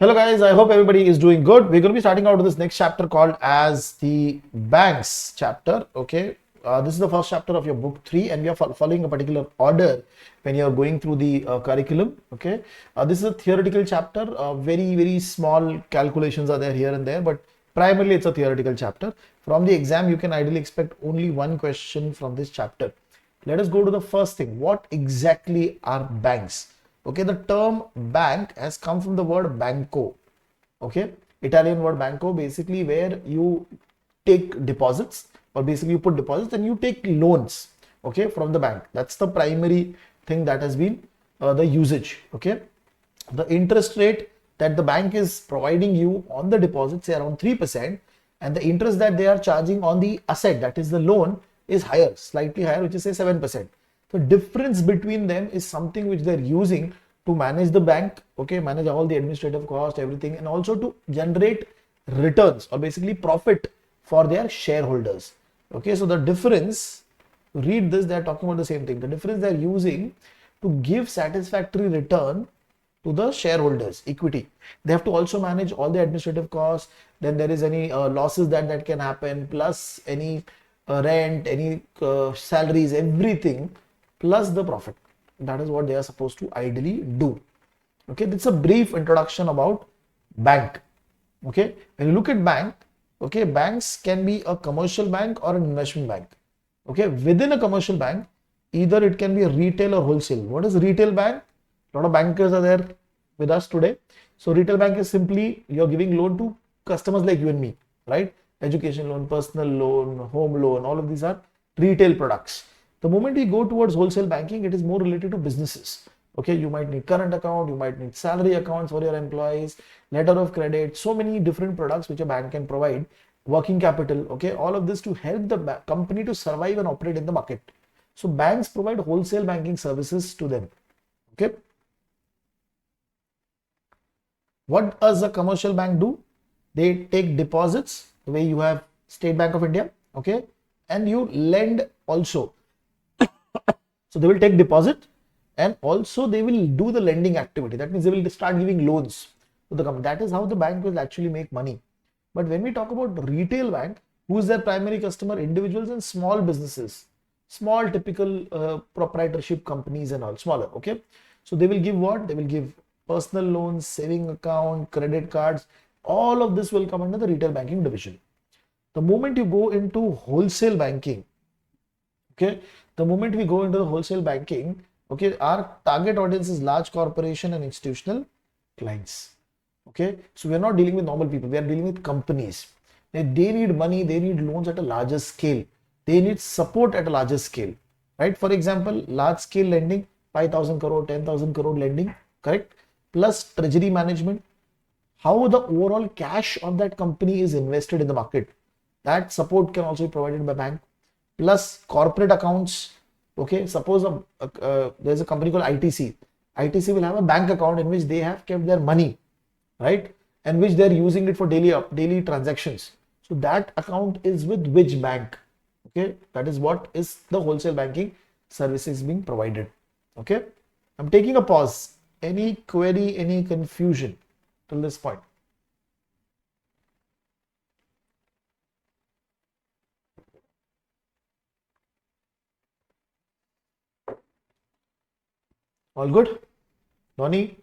Hello guys, I hope everybody is doing good. We're going to be starting out with this next chapter called as the banks chapter. Okay, this is the first chapter of your book 3 and we are following a particular order when you are going through the curriculum. Okay, this is a theoretical chapter. Very small calculations are there here and there, but primarily it's a theoretical chapter. From the exam you can ideally expect only one question from this chapter. Let us go to the first thing. What exactly are banks? Okay, the term bank has come from the word banco. Okay, Italian word banco, basically where you take deposits, or basically you put deposits and you take loans, okay, from the bank. That's the primary thing that has been the usage. Okay, the interest rate that the bank is providing you on the deposits, say around 3%, and the interest that they are charging on the asset, that is the loan, is higher, slightly higher, which is say 7%. The difference between them is something which they're using to manage the bank, okay, manage all the administrative cost, everything, and also to generate returns or basically profit for their shareholders. Okay, so the difference, read this, they're talking about the same thing. The difference they're using to give satisfactory return to the shareholders, equity. They have to also manage all the administrative costs. Then there is any losses that can happen, plus any rent, any salaries, everything, plus the profit. That is what they are supposed to ideally do. Okay, that's a brief introduction about bank. Okay, when you look at bank, okay, banks can be a commercial bank or an investment bank. Okay, within a commercial bank, either it can be a retail or wholesale. What is retail bank? A lot of bankers are there with us today. So retail bank is simply you're giving loan to customers like you and me, right? Education loan, personal loan, home loan, all of these are retail products. The moment we go towards wholesale banking, it is more related to businesses. Okay, you might need current account, you might need salary accounts for your employees, letter of credit, so many different products which a bank can provide, working capital, okay, all of this to help the company to survive and operate in the market. So banks provide wholesale banking services to them. Okay. What does a commercial bank do? They take deposits the way you have State Bank of India, okay, and you lend also. So they will take deposit and also they will do the lending activity. That means they will start giving loans to the company. That is how the bank will actually make money. But when we talk about retail bank, who is their primary customer? Individuals and small businesses, small typical proprietorship companies and all, smaller. Okay, so they will give what? They will give personal loans, saving account, credit cards. All of this will come under the retail banking division. The moment you go into wholesale banking, okay, the moment we go into the wholesale banking, okay, our target audience is large corporation and institutional clients. Okay, so we're not dealing with normal people, we are dealing with companies. They need money, they need loans at a larger scale, they need support at a larger scale, right? For example, large scale lending, 5,000 crore, 10,000 crore lending, correct? Plus treasury management, how the overall cash of that company is invested in the market. That support can also be provided by bank. Plus corporate accounts. Okay, suppose there's a company called ITC. ITC will have a bank account in which they have kept their money, right, and which they're using it for daily transactions. So that account is with which bank? Okay, that is what is the wholesale banking services being provided. Okay, I'm taking a pause. Any query, any confusion till this point? All good? Donnie,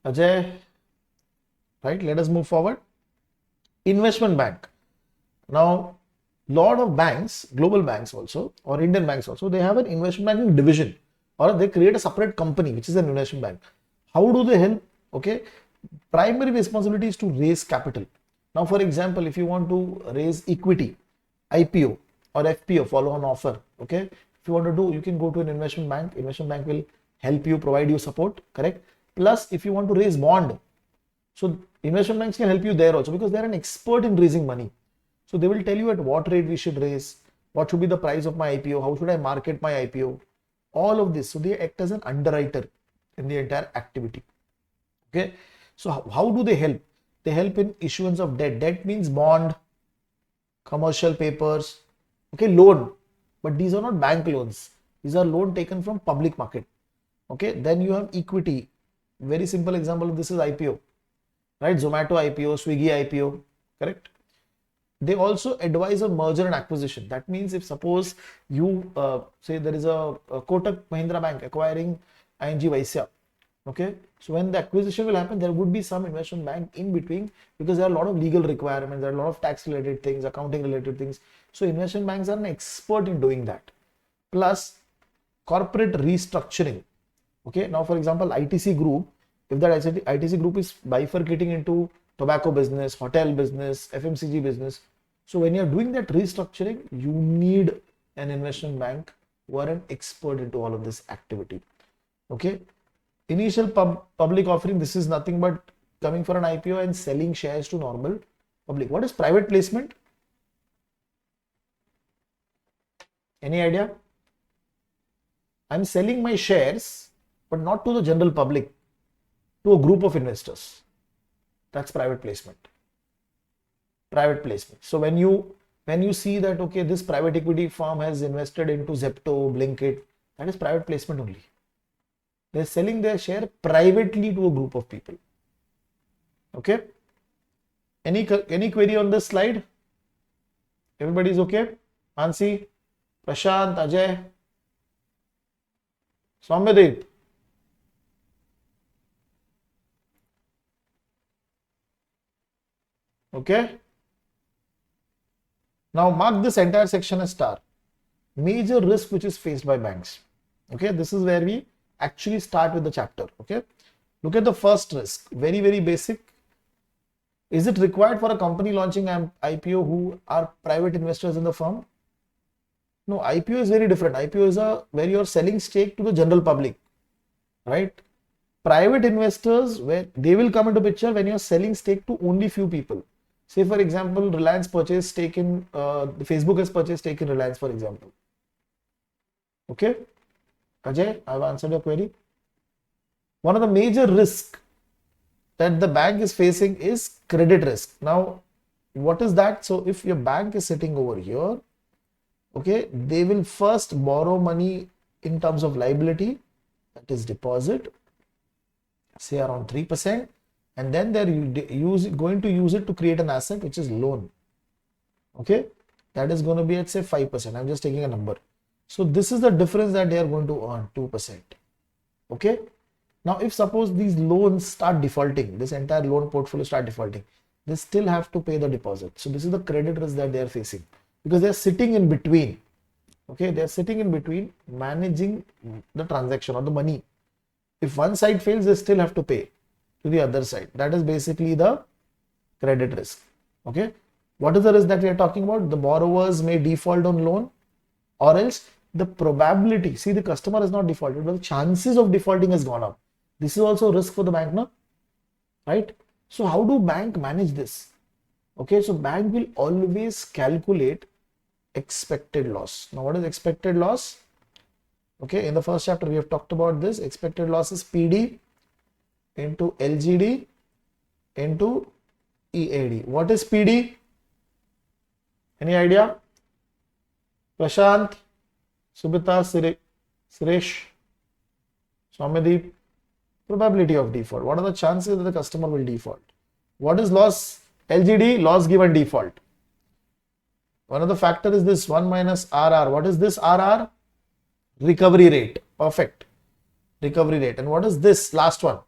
Ajay, right? Let us move forward. Investment bank. Now, lot of banks, global banks also, or Indian banks also, they have an investment banking division, or they create a separate company, which is an investment bank. How do they help? Okay, primary responsibility is to raise capital. Now, for example, if you want to raise equity, IPO or FPO, follow on offer, okay, if you want to do, you can go to an investment bank will help you, provide you support, correct? Plus, if you want to raise bond, so investment banks can help you there also because they're an expert in raising money. So they will tell you at what rate we should raise, what should be the price of my IPO, how should I market my IPO, all of this. So they act as an underwriter in the entire activity. Okay, so how do they help? They help in issuance of debt. Debt means bond, commercial papers, okay, loan, but these are not bank loans. These are loan taken from public market. Okay, then you have equity, Very simple example of this is IPO, right? Zomato IPO, Swiggy IPO, correct? They also advise on merger and acquisition. That means if suppose you say there is a Kotak Mahindra Bank acquiring ING Vaisya, okay, so when the acquisition will happen, there would be some investment bank in between, because there are a lot of legal requirements, there are a lot of tax related things, accounting related things. So investment banks are an expert in doing that. Plus corporate restructuring. Okay, now for example, ITC group, if that ITC group is bifurcating into tobacco business, hotel business, FMCG business. So when you're doing that restructuring, you need an investment bank who are an expert into all of this activity. Okay. Initial public offering, this is nothing but coming for an IPO and selling shares to normal public. What is private placement? Any idea? I'm selling my shares, but not to the general public, to a group of investors. That's private placement. Private placement. So when you see that, okay, this private equity firm has invested into Zepto, Blinkit, that is private placement only. They're selling their share privately to a group of people. Okay. Any query on this slide? Everybody's okay? Ansi, Prashant, Ajay, Soumyadeep. Okay. Now mark this entire section as star. Major risk which is faced by banks. Okay, this is where we actually start with the chapter. Okay, look at the first risk. Very, very basic. Is it required for a company launching an IPO who are private investors in the firm? No, IPO is very different. IPO is where you're selling stake to the general public, right? Private investors, where they will come into picture when you're selling stake to only few people. Say for example, Reliance purchased stake in, Facebook has purchased stake in Reliance, for example. Okay, Ajay, I've answered your query. One of the major risks that the bank is facing is credit risk. Now, what is that? So if your bank is sitting over here, okay, they will first borrow money in terms of liability, that is deposit, say around 3%, and then they're going to use it to create an asset which is loan. Okay, that is going to be at say 5%. I'm just taking a number. So this is the difference that they are going to earn, 2%. Okay. Now, if suppose these loans start defaulting, this entire loan portfolio start defaulting, they still have to pay the deposit. So this is the credit risk that they are facing, because they are sitting in between. Okay, they are sitting in between managing the transaction or the money. If one side fails, they still have to pay to the other side. That is basically the credit risk. Okay, what is the risk that we are talking about? The borrowers may default on loan, or else the probability, see, the customer is not defaulted, but the chances of defaulting has gone up. This is also a risk for the bank now, right? So how do bank manage this? Okay, so bank will always calculate expected loss. Now, what is expected loss? Okay, in the first chapter we have talked about this. Expected loss is PD into LGD into EAD. What is PD? Any idea? Prashant, Subita, Suresh, Soumyadeep. Probability of default. What are the chances that the customer will default? What is loss? LGD, loss given default. One of the factor is this 1 minus RR. What is this RR? Recovery rate. Perfect. Recovery rate. And what is this last one?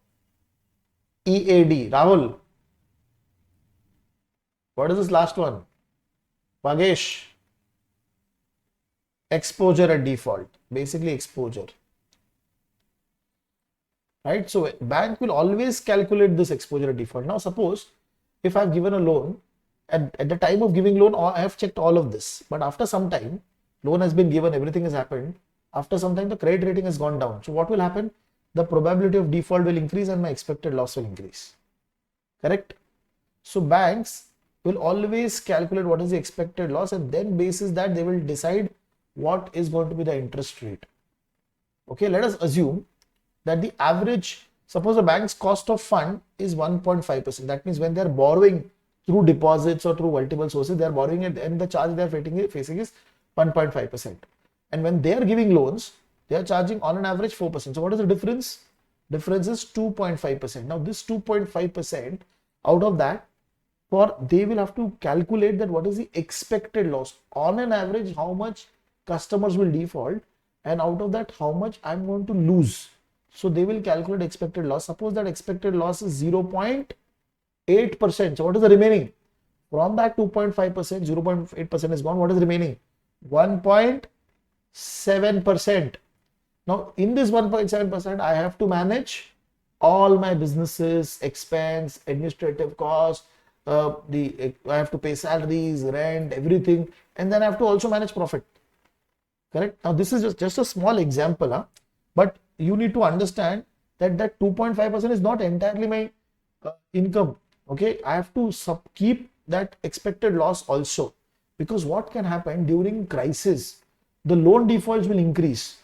EAD. Rahul. What is this last one? Vagesh. Exposure at default. Basically exposure. Right? So bank will always calculate this exposure at default. Now suppose if I've given a loan, at the time of giving loan, I have checked all of this, but after some time, loan has been given, everything has happened. After some time, the credit rating has gone down. So what will happen? The probability of default will increase and my expected loss will increase. Correct? So banks will always calculate what is the expected loss, and then basis that they will decide what is going to be the interest rate. Okay, let us assume that the average, suppose the bank's cost of fund is 1.5%. That means when they are borrowing through deposits or through multiple sources, they are borrowing it, and the charge they are facing is 1.5%. And when they are giving loans, they are charging on an average 4%. So what is the difference? Difference is 2.5%. Now this 2.5%, out of that, they will have to calculate that what is the expected loss. On an average, how much customers will default, and out of that, how much I'm going to lose. So they will calculate expected loss. Suppose that expected loss is 0.8%. So what is the remaining? From that 2.5%, 0.8% is gone. What is remaining? 1.7%. Now, in this 1.7%, I have to manage all my businesses, expense, administrative costs, I have to pay salaries, rent, everything, and then I have to also manage profit. Correct? Now, this is just a small example, but you need to understand that 2.5% is not entirely my income. Okay, I have to keep that expected loss also, because what can happen during crisis, the loan defaults will increase.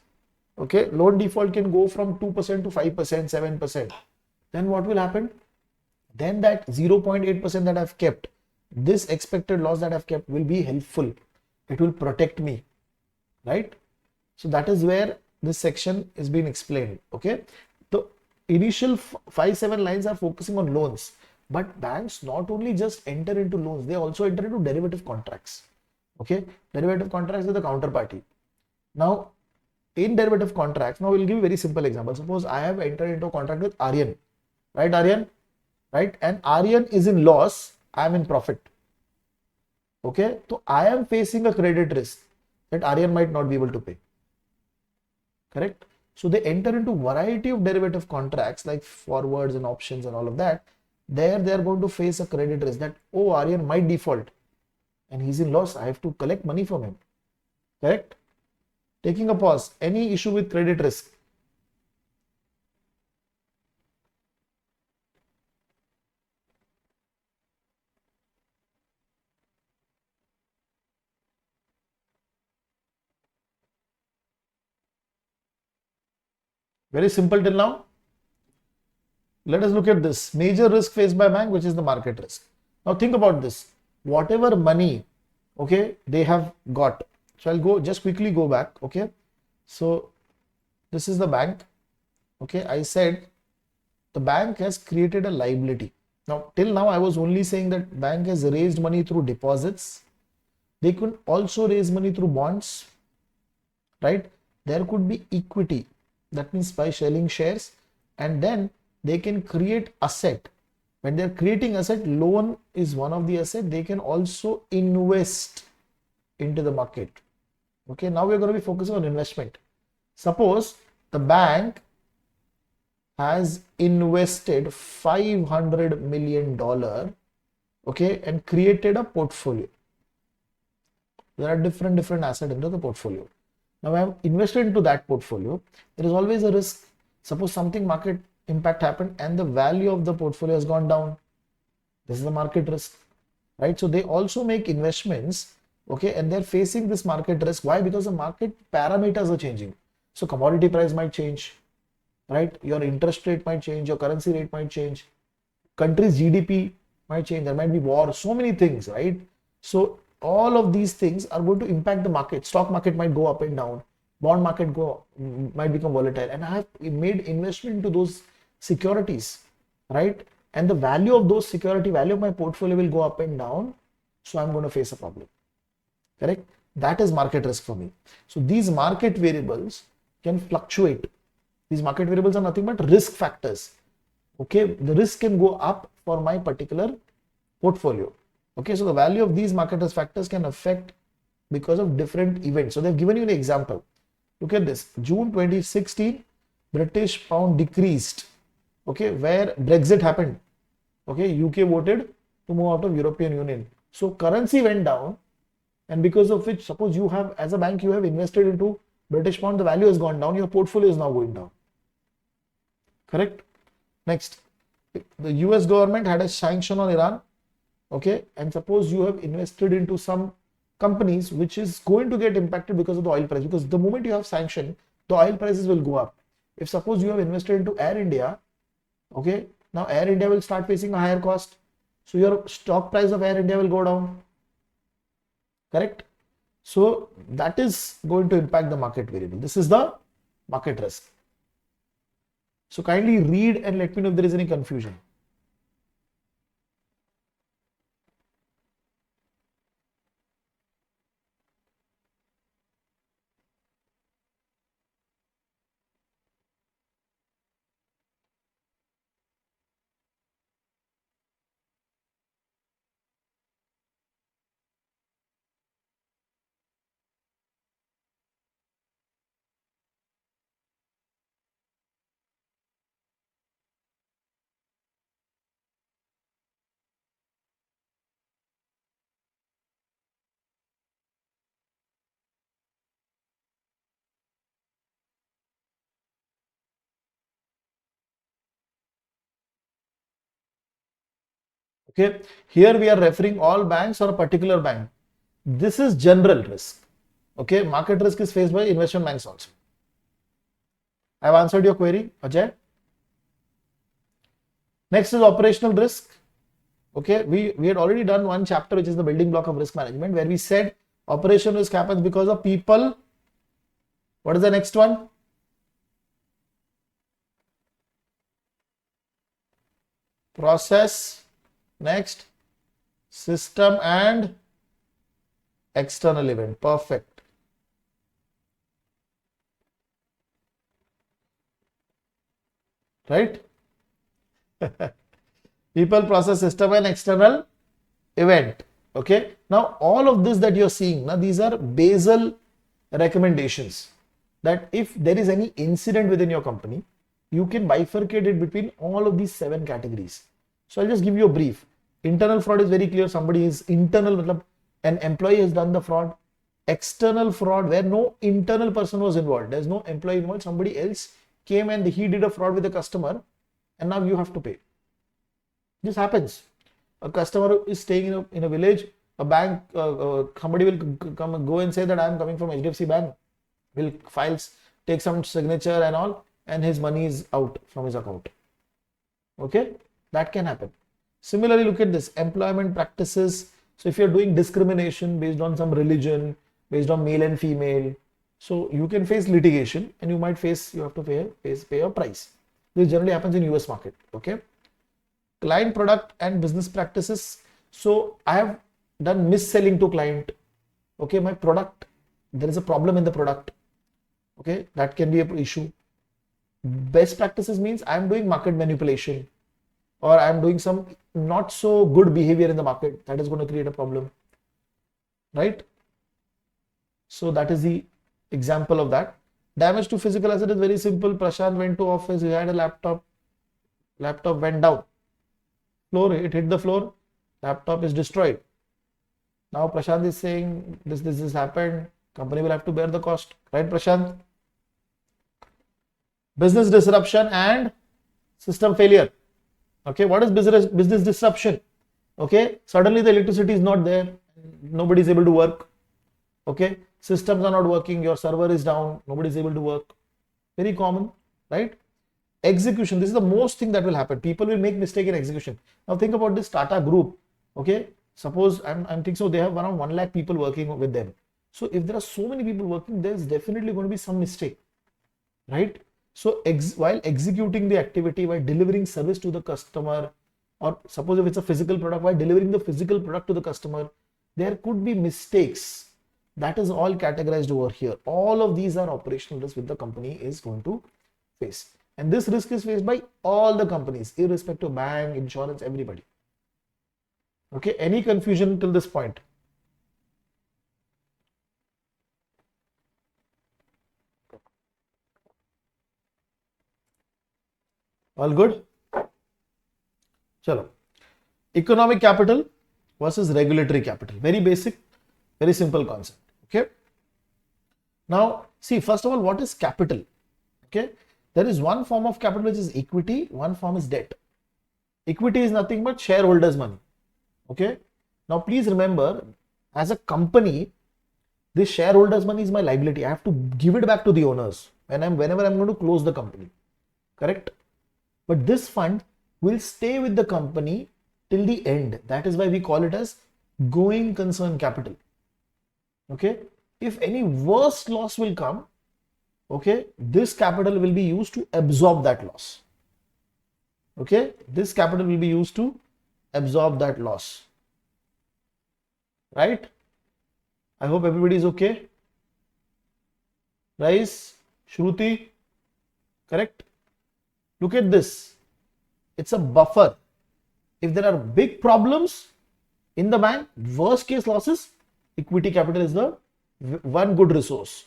Okay, loan default can go from 2% to 5%, 7%. Then what will happen? Then that 0.8% that I've kept, this expected loss that I've kept will be helpful. It will protect me, right? So that is where this section is being explained. Okay, the initial 5-7 lines are focusing on loans, but banks not only just enter into loans, they also enter into derivative contracts. Okay, derivative contracts with the counterparty. Now, in derivative contracts, now we'll give a very simple example. Suppose I have entered into a contract with Aryan, right? Aryan, right? And Aryan is in loss, I am in profit. Okay, so I am facing a credit risk that Aryan might not be able to pay. Correct? So they enter into variety of derivative contracts like forwards and options and all of that. There they are going to face a credit risk that, oh, Aryan might default and he's in loss. I have to collect money from him. Correct? Taking a pause. Any issue with credit risk? Very simple till now. Let us look at this. Major risk faced by bank, which is the market risk. Now think about this. Whatever money, okay, they have got. So I'll just quickly go back. Okay. So this is the bank. Okay. I said the bank has created a liability. Now, till now, I was only saying that bank has raised money through deposits. They could also raise money through bonds, right? There could be equity. That means by selling shares, and then they can create asset. When they're creating asset, loan is one of the asset. They can also invest into the market. Okay, now we're going to be focusing on investment. Suppose the bank has invested $500 million, okay, and created a portfolio. There are different assets into the portfolio. Now I have invested into that portfolio. There is always a risk. Suppose something market impact happened and the value of the portfolio has gone down. This is the market risk, right? So they also make investments, okay, and they're facing this market risk. Why? Because the market parameters are changing. So commodity price might change, right? Your interest rate might change, your currency rate might change, country's GDP might change, there might be war, so many things, right? So all of these things are going to impact the market. Stock market might go up and down, bond market might become volatile, and I have made investment into those securities, right? And the value of those value of my portfolio will go up and down. So I'm going to face a problem. Correct? That is market risk for me. So these market variables can fluctuate. These market variables are nothing but risk factors. Okay, the risk can go up for my particular portfolio. Okay, so the value of these market risk factors can affect because of different events. So they've given you an example. Look at this. June 2016, British pound decreased. Okay, where Brexit happened. Okay, UK voted to move out of European Union. So currency went down, and because of which, suppose you have, as a bank, you have invested into British pound, the value has gone down, your portfolio is now going down. Correct? Next, the US government had a sanction on Iran. Okay, and suppose you have invested into some companies which is going to get impacted because of the oil price, because the moment you have sanction, the oil prices will go up. If suppose you have invested into Air India, okay, now Air India will start facing a higher cost, so your stock price of Air India will go down. Correct? So that is going to impact the market variable. This is the market risk. So kindly read and let me know if there is any confusion. Okay, here we are referring all banks or a particular bank. This is general risk. Okay, market risk is faced by investment banks also. I have answered your query, Ajay. Next is operational risk. Okay, we had already done one chapter, which is the building block of risk management, where we said operational risk happens because of people. What is the next one? Process. Next, system and external event. Perfect. Right? People, process, system and external event. Okay. Now, all of this that you're seeing, now these are Basel recommendations, that if there is any incident within your company, you can bifurcate it between all of these 7 categories. So I'll just give you a brief. Internal fraud is very clear. Somebody is internal, an employee has done the fraud. External fraud, where no internal person was involved. There's no employee involved. Somebody else came and he did a fraud with the customer, and now you have to pay. This happens. A customer is staying in a village, a bank, somebody will come and go and say that I am coming from HDFC Bank, will files, take some signature and all, and his money is out from his account. Okay, that can happen. Similarly, look at this, employment practices. So if you're doing discrimination based on some religion, based on male and female, so you can face litigation, and you might face, you have to pay a price. This generally happens in US market. Okay. Client product and business practices. So I have done mis-selling to client. Okay, my product, there is a problem in the product. Okay, that can be an issue. Best practices means I am doing market manipulation, or I am doing some not so good behavior in the market. That is going to create a problem, right? So that is the example of that. Damage to physical asset is very simple. Prashant went to office, he had a laptop went down. Floor, it hit the floor, laptop is destroyed. Now Prashant is saying this happened, company will have to bear the cost, right Prashant? Business disruption and system failure. Okay, what is business disruption? Okay, suddenly the electricity is not there, nobody is able to work. Okay, systems are not working, your server is down, nobody is able to work. Very common, right? Execution, this is the most thing that will happen. People will make mistake in execution. Now think about this Tata group. Okay, suppose I'm thinking, so they have around 1 lakh people working with them. So if there are so many people working, there's definitely going to be some mistake, right? So while executing the activity, while delivering service to the customer, or suppose if it's a physical product, while delivering the physical product to the customer, there could be mistakes. That is all categorized over here. All of these are operational risks which the company is going to face. And this risk is faced by all the companies, irrespective of bank, insurance, everybody. Okay, any confusion till this point? All good? Chalo. Economic capital versus regulatory capital. Very basic, very simple concept. Okay. Now, see, first of all, what is capital? Okay. There is one form of capital which is equity, one form is debt. Equity is nothing but shareholders' money. Okay. Now, please remember, as a company, this shareholders' money is my liability. I have to give it back to the owners whenever I'm going to close the company. Correct? But this fund will stay with the company till the end. That is why we call it as going concern capital. Okay. If any worst loss will come, okay, this capital will be used to absorb that loss. Okay, this capital will be used to absorb that loss. Right? I hope everybody is okay. Rais, Shruti, correct? Look at this. It's a buffer. If there are big problems in the bank, worst case losses, equity capital is the one good resource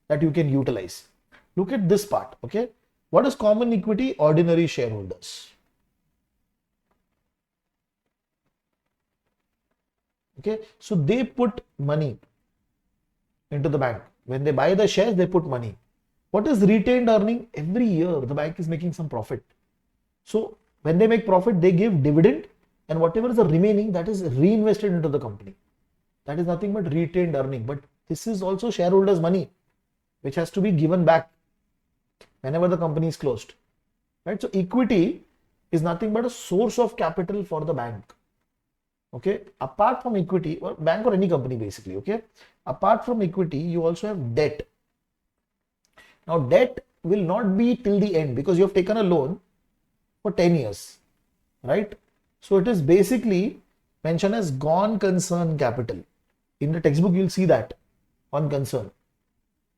that you can utilize. Look at this part. Okay. What is common equity? Ordinary shareholders. Okay. So they put money into the bank. When they buy the shares, they put money. What is retained earning? Every year the bank is making some profit. So when they make profit, they give dividend, and whatever is the remaining, that is reinvested into the company. That is nothing but retained earning. But this is also shareholders' money, which has to be given back whenever the company is closed. Right? So equity is nothing but a source of capital for the bank. Okay. Apart from equity, or bank or any company basically. Okay. Apart from equity, you also have debt. Now debt will not be till the end because you have taken a loan for 10 years, right? So it is basically mentioned as gone concern capital. In the textbook, you'll see that on concern.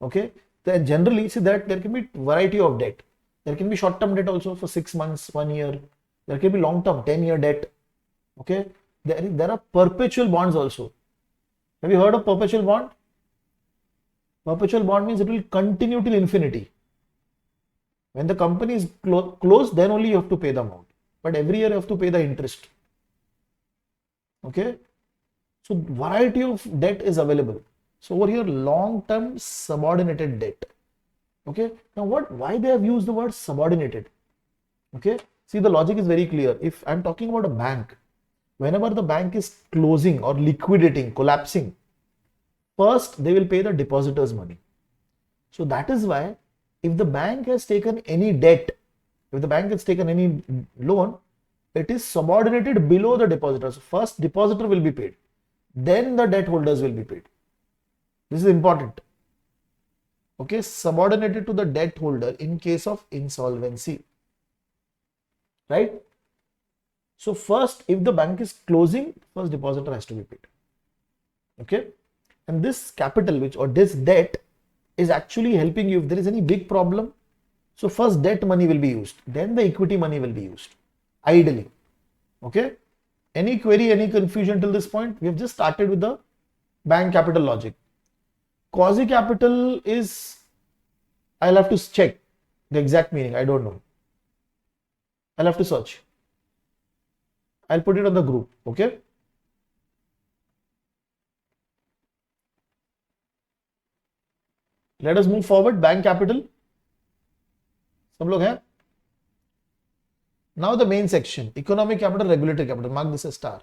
Okay. Then generally see that there can be variety of debt. There can be short-term debt also for 6 months, 1 year. There can be long-term 10-year debt. Okay. There are perpetual bonds also. Have you heard of perpetual bond? Perpetual bond means it will continue till infinity. When the company is closed, then only you have to pay the amount. But every year you have to pay the interest. Okay. So variety of debt is available. So over here, long-term subordinated debt. Okay. Now why they have used the word subordinated? Okay. See, the logic is very clear. If I'm talking about a bank, whenever the bank is closing or liquidating, collapsing, first they will pay the depositors' money. So that is why if the bank has taken any debt, if the bank has taken any loan, it is subordinated below the depositors. First depositor will be paid, then the debt holders will be paid. This is important. Okay, subordinated to the debt holder in case of insolvency. Right? So first, if the bank is closing, first depositor has to be paid. Okay. And this capital or this debt is actually helping you if there is any big problem. So first debt money will be used, then the equity money will be used, ideally. Okay. Any query, any confusion till this point? We have just started with the bank capital logic. Quasi capital is, I'll have to check the exact meaning. I don't know. I'll have to search. I'll put it on the group. Okay. Let us move forward. Bank capital. सब लोग हैं? Now the main section, economic capital, regulatory capital. Mark this as star.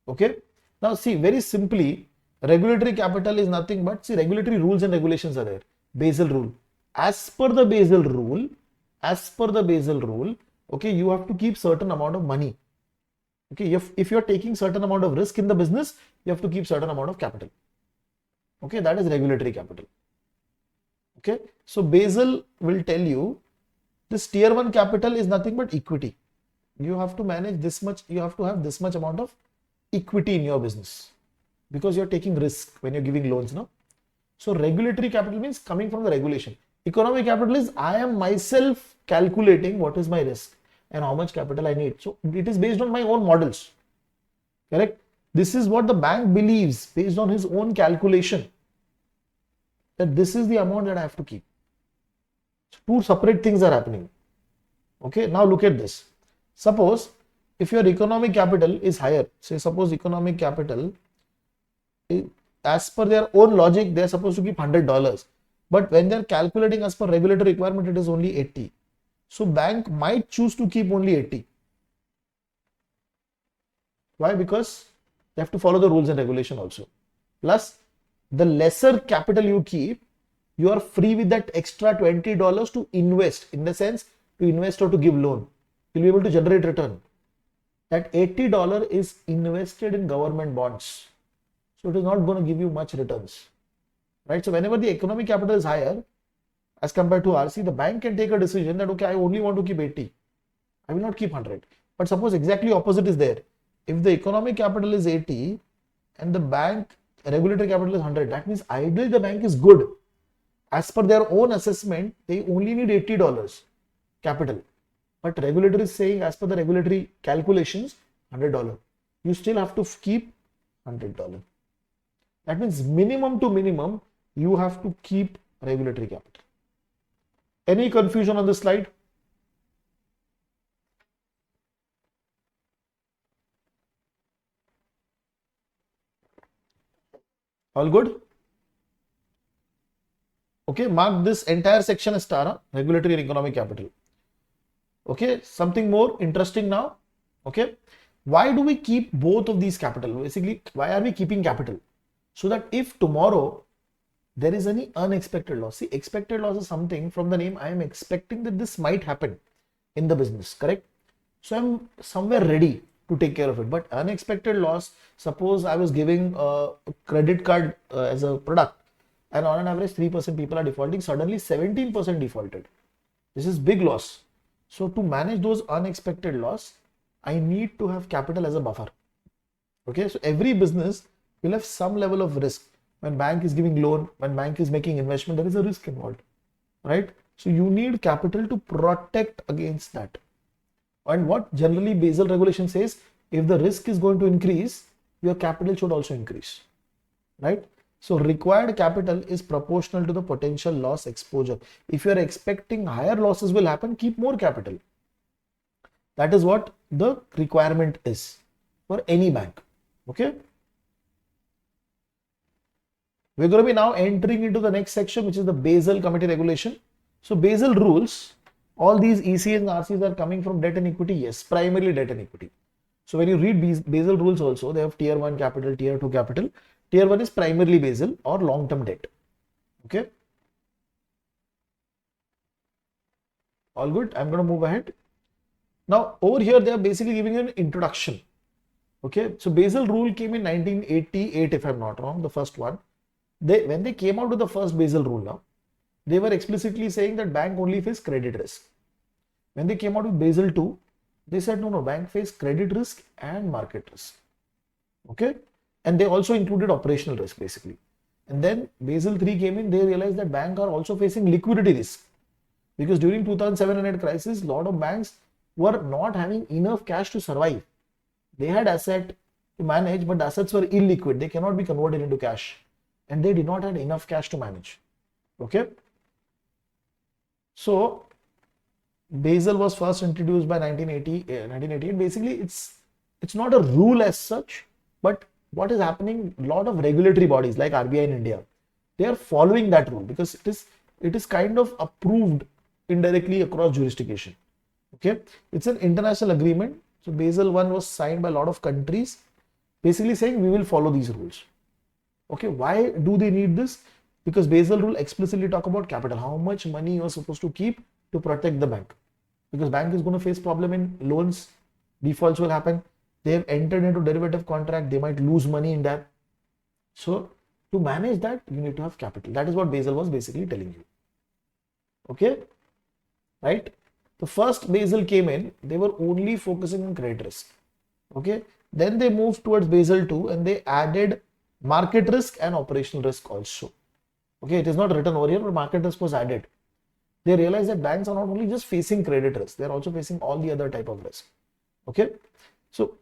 Okay. Now see, very simply, regulatory capital is nothing but, see, regulatory rules and regulations are there. Basel rule. As per the Basel rule, okay, you have to keep certain amount of money. Okay. If you're taking certain amount of risk in the business, you have to keep certain amount of capital. Okay. That is regulatory capital. Okay. So Basel will tell you this tier 1 capital is nothing but equity. You have to manage this much, you have to have this much amount of equity in your business because you're taking risk when you're giving loans, no? So regulatory capital means coming from the regulation. Economic capital is I am myself calculating what is my risk and how much capital I need. So it is based on my own models. Correct? This is what the bank believes based on his own calculation, that this is the amount that I have to keep. Two separate things are happening. Okay, now look at this. Suppose if your economic capital is higher, say suppose economic capital, as per their own logic, they are supposed to keep $100. But when they are calculating as per regulatory requirement, it is only 80. So bank might choose to keep only 80. Why? Because they have to follow the rules and regulation also. Plus, the lesser capital you keep, you are free with that extra $20 to invest, in the sense to invest or to give loan. You'll be able to generate return. That $80 is invested in government bonds. So it is not going to give you much returns. Right? So whenever the economic capital is higher, as compared to RC, the bank can take a decision that, okay, I only want to keep 80. I will not keep 100. But suppose exactly opposite is there. If the economic capital is 80 and the bank regulatory capital is 100, that means ideally the bank is good. As per their own assessment, they only need $80 capital. But regulator is saying, as per the regulatory calculations, $100. You still have to keep $100. That means minimum to minimum, you have to keep regulatory capital. Any confusion on this slide? All good? Okay, mark this entire section as star, regulatory and economic capital. Okay, something more interesting now. Okay, why do we keep both of these capital? Basically, why are we keeping capital? So that if tomorrow there is any unexpected loss, see, expected loss is something from the name, I am expecting that this might happen in the business, correct? So I'm somewhere ready to take care of it. But unexpected loss, suppose I was giving a credit card as a product, and on an average 3% people are defaulting, suddenly 17% defaulted. This is big loss. So to manage those unexpected loss, I need to have capital as a buffer. Okay, so every business will have some level of risk. When bank is giving loan, when bank is making investment, there is a risk involved, right? So you need capital to protect against that. And what generally Basel regulation says, if the risk is going to increase, your capital should also increase, right? So required capital is proportional to the potential loss exposure. If you are expecting higher losses will happen, keep more capital. That is what the requirement is for any bank. Okay. We're going to be now entering into the next section, which is the Basel Committee regulation. So Basel rules, all these ECs and RCs are coming from debt and equity. Yes, primarily debt and equity. So when you read Basel rules also, they have tier 1 capital, tier 2 capital. Tier 1 is primarily Basel or long-term debt. Okay. All good. I'm going to move ahead. Now over here, they are basically giving an introduction. Okay. So Basel rule came in 1988, if I'm not wrong, the first one. When they came out with the first Basel rule now, they were explicitly saying that bank only face credit risk. When they came out with Basel 2, they said no, bank face credit risk and market risk. Okay. And they also included operational risk basically. And then Basel 3 came in, they realized that banks are also facing liquidity risk. Because during 2007 crisis, a lot of banks were not having enough cash to survive. They had asset to manage, but the assets were illiquid. They cannot be converted into cash. And they did not have enough cash to manage. Okay. So Basel was first introduced by 1988. Basically, it's not a rule as such, but what is happening, a lot of regulatory bodies like RBI in India, they are following that rule because it is kind of approved indirectly across jurisdiction. Okay, it's an international agreement. So Basel 1 was signed by a lot of countries, basically saying we will follow these rules. Okay, why do they need this? Because Basel rule explicitly talk about capital, how much money you are supposed to keep to protect the bank. Because bank is going to face problem in loans, defaults will happen. They have entered into derivative contract, they might lose money in that. So to manage that, you need to have capital. That is what Basel was basically telling you. Okay, right? The first Basel came in, they were only focusing on credit risk. Okay, then they moved towards Basel 2 and they added market risk and operational risk also. Okay, it is not written over here, but market risk was added. They realized that banks are not only just facing credit risk, they are also facing all the other type of risk. Okay, so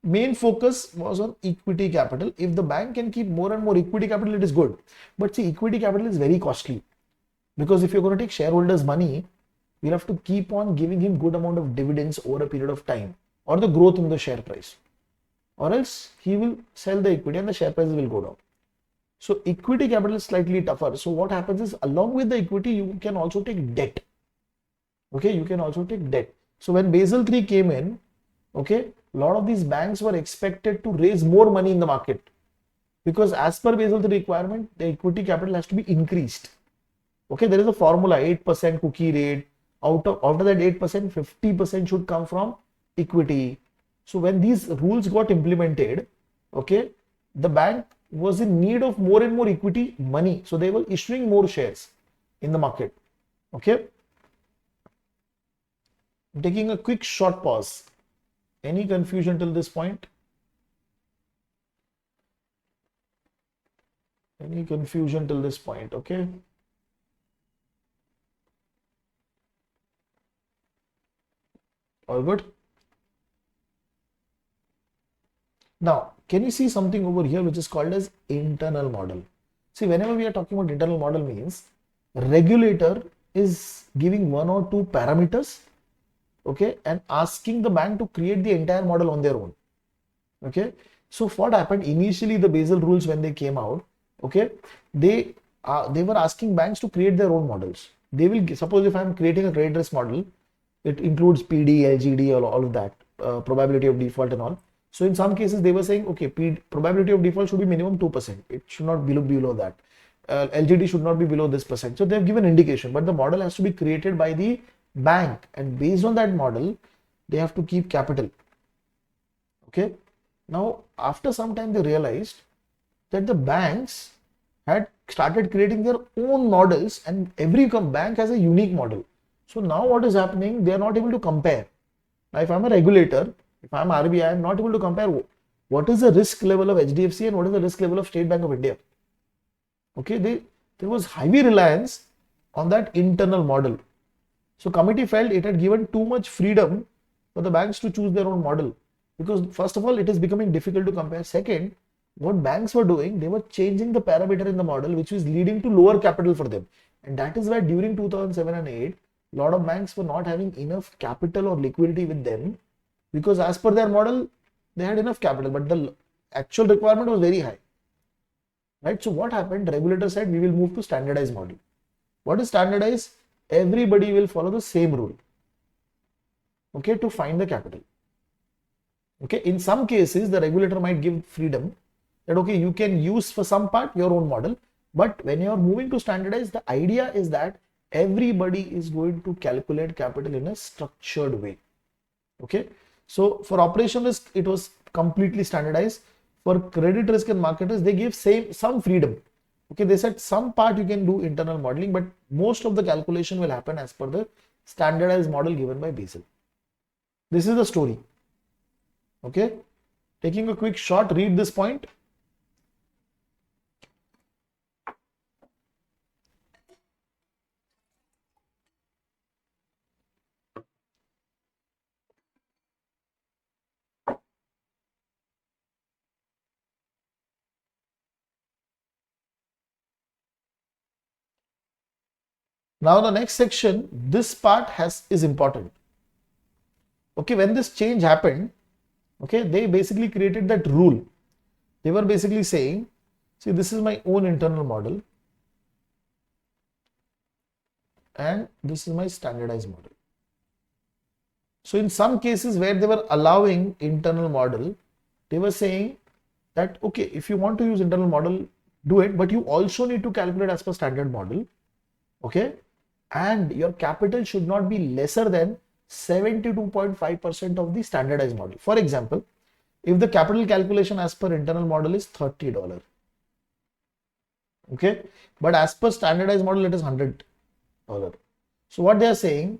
main focus was on equity capital. If the bank can keep more and more equity capital, it is good. But see, equity capital is very costly because if you're going to take shareholders' money, we'll have to keep on giving him good amount of dividends over a period of time or the growth in the share price, or else he will sell the equity and the share prices will go down. So equity capital is slightly tougher. So what happens is, along with the equity, you can also take debt. Okay, you can also take debt. So when Basel 3 came in, okay, a lot of these banks were expected to raise more money in the market because as per Basel 3 requirement, the equity capital has to be increased. Okay, there is a formula, 8% cookie rate. After that 8%, 50% should come from equity. So when these rules got implemented, okay, the bank was in need of more and more equity money. So they were issuing more shares in the market. Okay. I'm taking a quick short pause. Any confusion till this point? Any confusion till this point? Okay. All good. Now, can you see something over here which is called as internal model? See, whenever we are talking about internal model means regulator is giving one or two parameters, okay, and asking the bank to create the entire model on their own. Okay. So what happened initially, the Basel rules when they came out, okay, they were asking banks to create their own models. They will suppose if I'm creating a credit risk model, it includes PD, LGD, all of that, probability of default and all. So in some cases they were saying, okay, probability of default should be minimum 2%. It should not be below that. LGD should not be below this percent. So they've given indication, but the model has to be created by the bank, and based on that model, they have to keep capital. Okay. Now, after some time, they realized that the banks had started creating their own models, and every bank has a unique model. So now what is happening? They are not able to compare. Now, if I'm a regulator, if I'm RBI, I'm not able to compare what is the risk level of HDFC and what is the risk level of State Bank of India. Okay, there was heavy reliance on that internal model. So committee felt it had given too much freedom for the banks to choose their own model, because first of all, it is becoming difficult to compare. Second, what banks were doing, they were changing the parameter in the model, which was leading to lower capital for them. And that is why during 2007 and 8, a lot of banks were not having enough capital or liquidity with them, because as per their model, they had enough capital, but the actual requirement was very high. Right? So what happened? Regulator said we will move to standardized model. What is standardized? Everybody will follow the same rule. Okay, to find the capital. Okay, in some cases, the regulator might give freedom that, okay, you can use for some part your own model, but when you are moving to standardized, the idea is that everybody is going to calculate capital in a structured way. Okay, so for operation risk, it was completely standardized. For credit risk and market risk, they gave some freedom. Okay, they said some part you can do internal modeling, but most of the calculation will happen as per the standardized model given by Basel. This is the story. Okay, taking a quick shot, read this point. Now the next section, this part is important. Okay, when this change happened, okay, they basically created that rule. They were basically saying, see, this is my own internal model and this is my standardized model. So in some cases where they were allowing internal model, they were saying that, okay, if you want to use internal model, do it, but you also need to calculate as per standard model. Okay, and your capital should not be lesser than 72.5% of the standardized model. For example, if the capital calculation as per internal model is $30, okay, but as per standardized model it is $100. So what they are saying,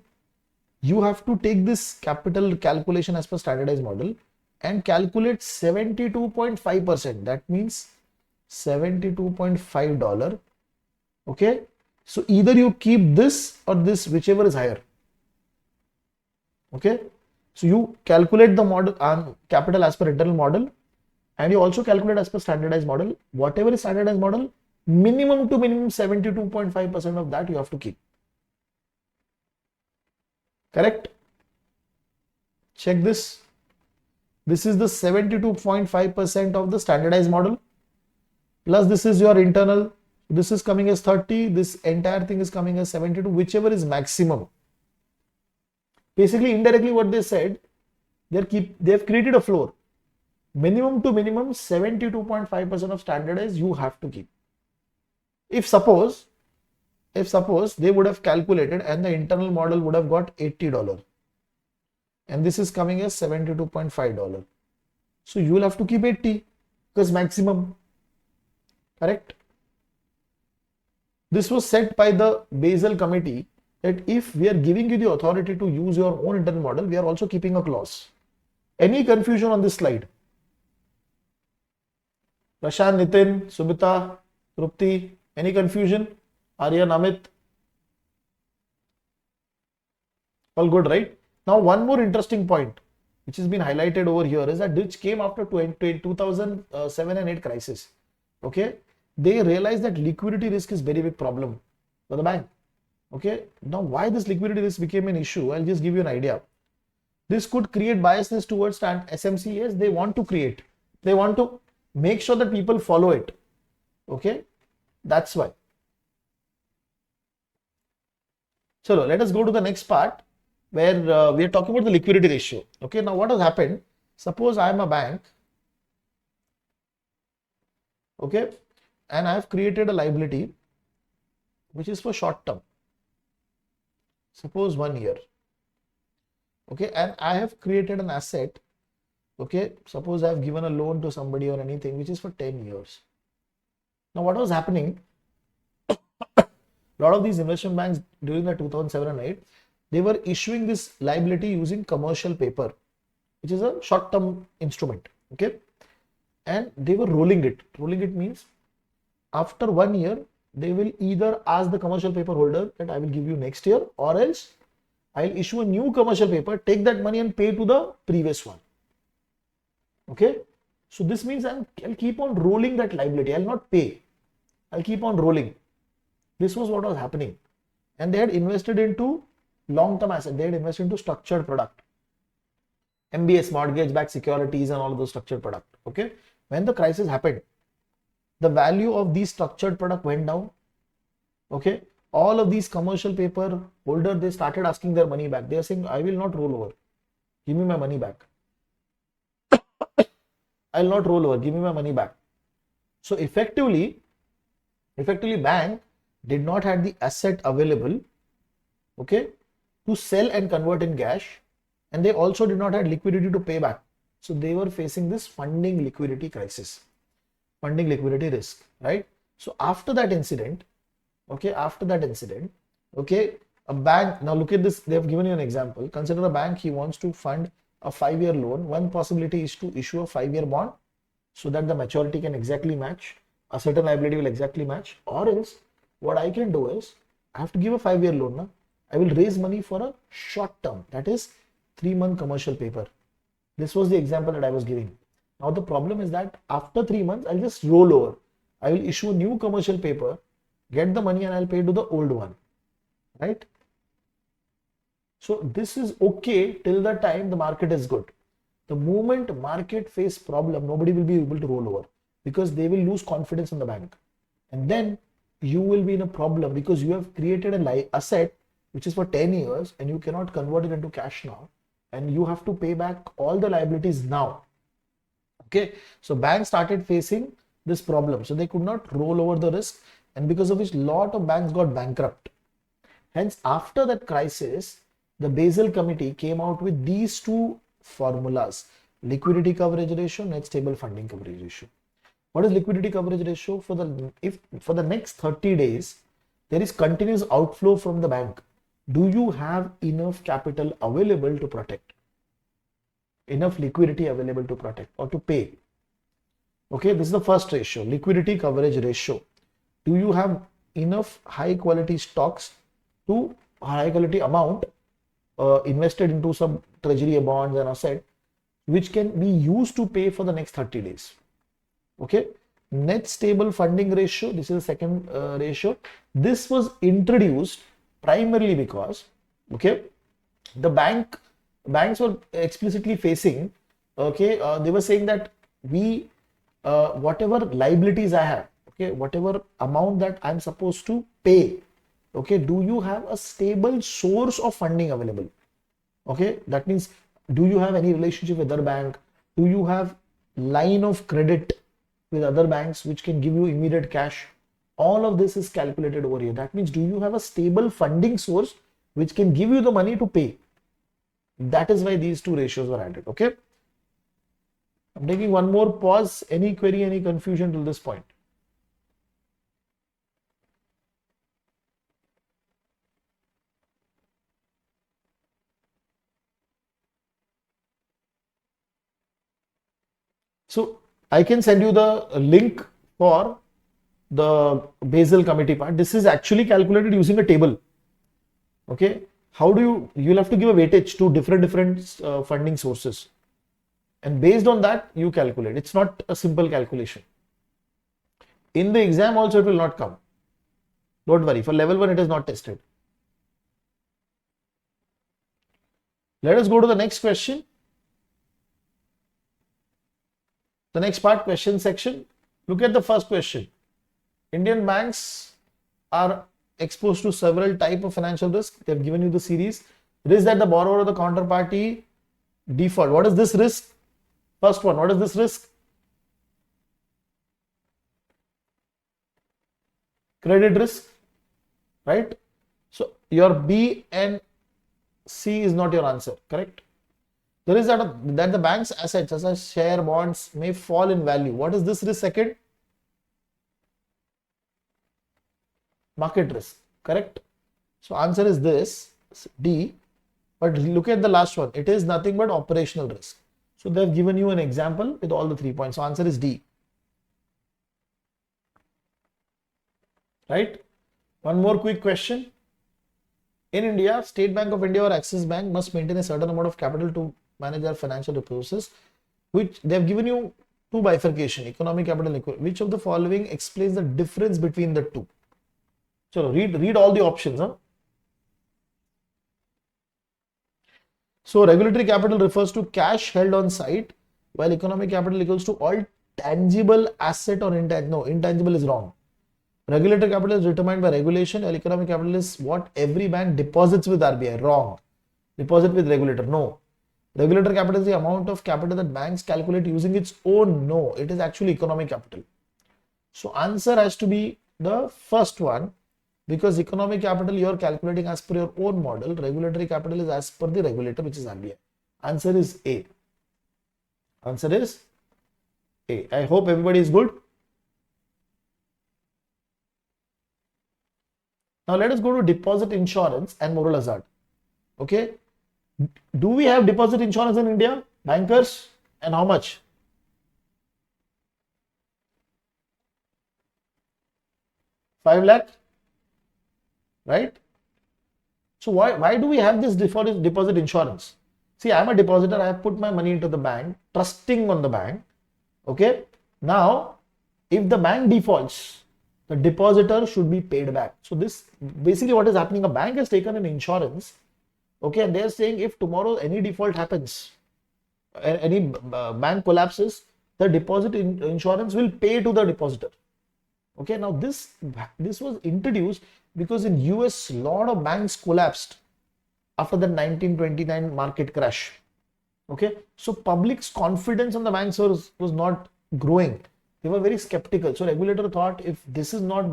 you have to take this capital calculation as per standardized model and calculate 72.5%. That means $72.5. Okay, so either you keep this or this, whichever is higher. Okay, so you calculate the model capital as per internal model, and you also calculate as per standardized model. Whatever is standardized model, minimum to minimum 72.5% of that you have to keep. Correct? Check this. This is the 72.5% of the standardized model, plus this is your internal. This is coming as 30. This entire thing is coming as 72, whichever is maximum. Basically, indirectly, what they said, they have created a floor. Minimum to minimum 72.5% of standardized you have to keep. If suppose they would have calculated and the internal model would have got $80 and this is coming as $72.5, so you will have to keep 80 because maximum. Correct? This was set by the Basel committee that if we are giving you the authority to use your own internal model, we are also keeping a clause. Any confusion on this slide? Prashant, Nitin, Subita, Trupti, any confusion? Aryan, Amit? All good, right? Now, one more interesting point which has been highlighted over here is that which came after 2007 and 8 crisis. Okay, they realized that liquidity risk is very big problem for the bank. Okay, now why this liquidity risk became an issue? I'll just give you an idea. This could create biasness towards SMCs. They want to create. They want to make sure that people follow it. Okay, that's why. So let us go to the next part where we are talking about the liquidity ratio. Okay, now what has happened? Suppose I am a bank. Okay, and I have created a liability which is for short term. Suppose 1 year. Okay, and I have created an asset. Okay, suppose I have given a loan to somebody or anything which is for 10 years. Now, what was happening? A lot of these investment banks during the 2007 and 8, they were issuing this liability using commercial paper, which is a short-term instrument. Okay, and they were rolling it. Rolling it means after 1 year, they will either ask the commercial paper holder that I will give you next year, or else I'll issue a new commercial paper, take that money and pay to the previous one. Okay, so this means I'll keep on rolling that liability. I'll not pay. I'll keep on rolling. This was what was happening. And they had invested into long-term asset. They had invested into structured product. MBS, mortgage-backed securities and all of those structured product. Okay, when the crisis happened, the value of these structured product went down. Okay, all of these commercial paper holder, they started asking their money back. They are saying, I will not roll over. Give me my money back. I'll not roll over. Give me my money back. So effectively bank did not have the asset available, okay, to sell and convert in cash, and they also did not have liquidity to pay back. So they were facing this funding liquidity crisis, funding liquidity risk, right? So after that incident, okay, a bank, now look at this, they have given you an example. Consider a bank, he wants to fund a 5-year loan. One possibility is to issue a 5-year bond so that the maturity can exactly match, a certain liability will exactly match, or else what I can do is I have to give a 5-year loan. Now I will raise money for a short term, that is 3-month commercial paper. This was the example that I was giving. Now the problem is that after 3 months, I'll just roll over. I will issue a new commercial paper, get the money, and I'll pay to the old one, right? So this is okay till the time the market is good. The moment market face problem, nobody will be able to roll over because they will lose confidence in the bank. And then you will be in a problem because you have created an asset which is for 10 years and you cannot convert it into cash now. And you have to pay back all the liabilities now. Okay. So banks started facing this problem. So they could not roll over the risk, and because of which lot of banks got bankrupt. Hence, after that crisis, the Basel committee came out with these two formulas: liquidity coverage ratio, net stable funding coverage ratio. What is liquidity coverage ratio? If for the next 30 days there is continuous outflow from the bank, do you have enough capital available to protect? Enough liquidity available to protect or to pay? Okay, this is the first ratio, liquidity coverage ratio. Do you have enough high quality stocks to high quality amount invested into some treasury bonds and asset which can be used to pay for the next 30 days? Okay, net stable funding ratio, this is the second ratio. This was introduced primarily because, okay, the banks were explicitly facing, okay, they were saying that we whatever liabilities I have, okay, whatever amount that I'm supposed to pay, okay, do you have a stable source of funding available? Okay, that means, do you have any relationship with other bank? Do you have line of credit with other banks which can give you immediate cash? All of this is calculated over here. That means, do you have a stable funding source which can give you the money to pay? That is why these two ratios were added. Okay, I'm taking one more pause. Any query, any confusion till this point? So I can send you the link for the Basel committee part. This is actually calculated using a table. Okay, how do you'll have to give a weightage to different funding sources, and based on that you calculate. It's not a simple calculation. In the exam also it will not come. Don't worry, for level 1 it is not tested. Let us go to the next question. The next part, question section. Look at the first question. Indian banks are exposed to several types of financial risk. They have given you the series. Risk that the borrower or the counterparty default. What is this risk? First one, what is this risk? Credit risk, right? So your B and C is not your answer, correct? There is that the bank's assets, such as share, bonds, may fall in value. What is this risk second? Market risk, correct? So answer is this, D. But look at the last one. It is nothing but operational risk. So they have given you an example with all the 3 points. So answer is D. Right? One more quick question. In India, State Bank of India or Axis Bank must maintain a certain amount of capital to manage their financial resources, which they have given you two bifurcation, economic capital and liquidity. Which of the following explains the difference between the two? So read all the options. So regulatory capital refers to cash held on site, while economic capital equals to all tangible asset or intangible. No, intangible is wrong. Regulatory capital is determined by regulation, while economic capital is what every bank deposits with RBI. Wrong. Deposit with regulator. No. Regulatory capital is the amount of capital that banks calculate using its own. No, it is actually economic capital. So answer has to be the first one, because economic capital you are calculating as per your own model. Regulatory capital is as per the regulator, which is RBI. Answer is A. Answer is A. I hope everybody is good. Now let us go to deposit insurance and moral hazard. Okay. Do we have deposit insurance in India? Bankers? And how much? 5 lakh? Right? So why do we have this deposit insurance? See, I'm a depositor. I have put my money into the bank, trusting on the bank. Okay. Now, if the bank defaults, the depositor should be paid back. So this basically what is happening. A bank has taken an insurance. Okay, and they are saying if tomorrow any default happens, any bank collapses, the deposit insurance will pay to the depositor. Okay, now this was introduced because in US a lot of banks collapsed after the 1929 market crash. Okay, so public's confidence on the banks was not growing. They were very skeptical. So regulator thought if this is not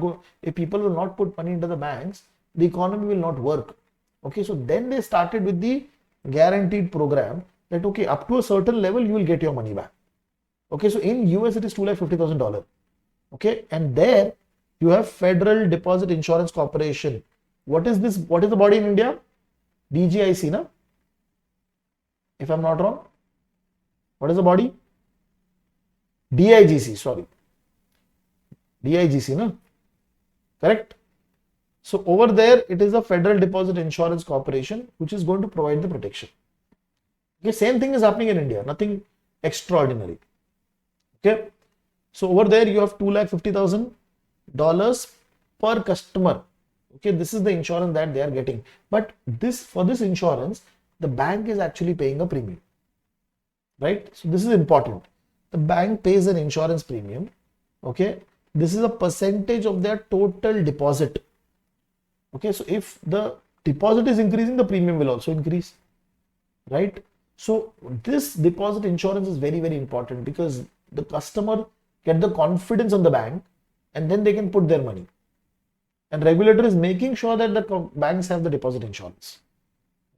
if people will not put money into the banks, the economy will not work. Okay, so then they started with the guaranteed program that okay, up to a certain level you will get your money back. Okay, so in US it is $250,000. Okay, and there you have Federal Deposit Insurance Corporation. What is this? What is the body in India? DGIC, na? If I'm not wrong. What is the body? DIGC, sorry. DIGC, na? Correct? So over there, it is a Federal Deposit Insurance Corporation, which is going to provide the protection. Okay, same thing is happening in India, nothing extraordinary. Okay, so over there you have $250,000 per customer. Okay, this is the insurance that they are getting. But for this insurance, the bank is actually paying a premium. Right? So this is important. The bank pays an insurance premium. Okay, this is a percentage of their total deposit. Okay, so if the deposit is increasing, the premium will also increase, right? So this deposit insurance is very, very important because the customer get the confidence on the bank and then they can put their money. And regulator is making sure that the banks have the deposit insurance,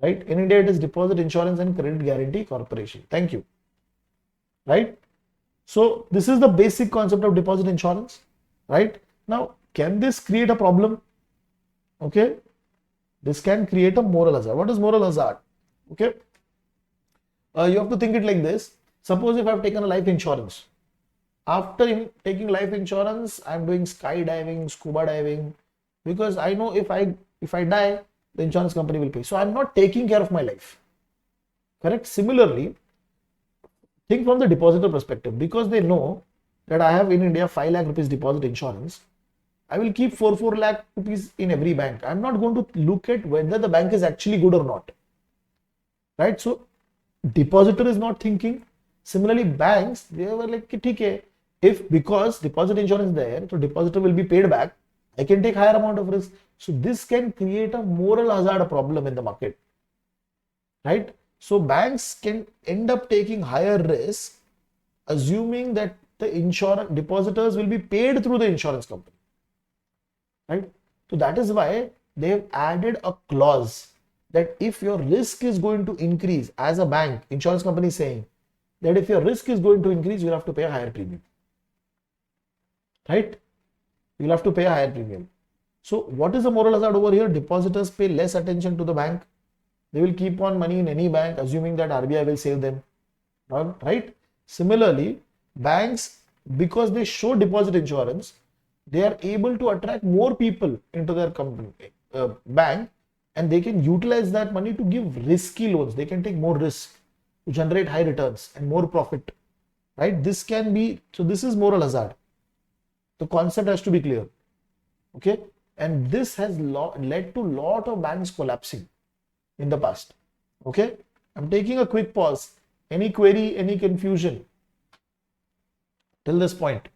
right? In India, it is Deposit Insurance and Credit Guarantee Corporation. Thank you, right? So this is the basic concept of deposit insurance, right? Now, can this create a problem? Okay, this can create a moral hazard. What is moral hazard? Okay, you have to think it like this. Suppose if I have taken a life insurance, After taking life insurance, I'm doing skydiving, scuba diving, because I know if I die, the insurance company will pay. So I'm not taking care of my life. Correct? Similarly, think from the depositor perspective, because they know that I have in India 5 lakh rupees deposit insurance. I will keep 4 lakh rupees in every bank. I'm not going to look at whether the bank is actually good or not. Right? So depositor is not thinking. Similarly, banks, they were like, okay, if because deposit insurance is there, so depositor will be paid back, I can take higher amount of risk. So this can create a moral hazard problem in the market. Right? So banks can end up taking higher risk, assuming that the insurance depositors will be paid through the insurance company. Right? So that is why they have added a clause that if your risk is going to increase, as a bank, insurance company is saying that if your risk is going to increase, you'll have to pay a higher premium. Right? You'll have to pay a higher premium. So what is the moral hazard over here? Depositors pay less attention to the bank. They will keep on money in any bank, assuming that RBI will save them. Right? Similarly, banks, because they show deposit insurance, they are able to attract more people into their company, bank, and they can utilize that money to give risky loans. They can take more risk to generate high returns and more profit. Right? This can be, so this is moral hazard. The concept has to be clear. Okay? And this has led to a lot of banks collapsing in the past. Okay? I'm taking a quick pause. Any query, any confusion till this point?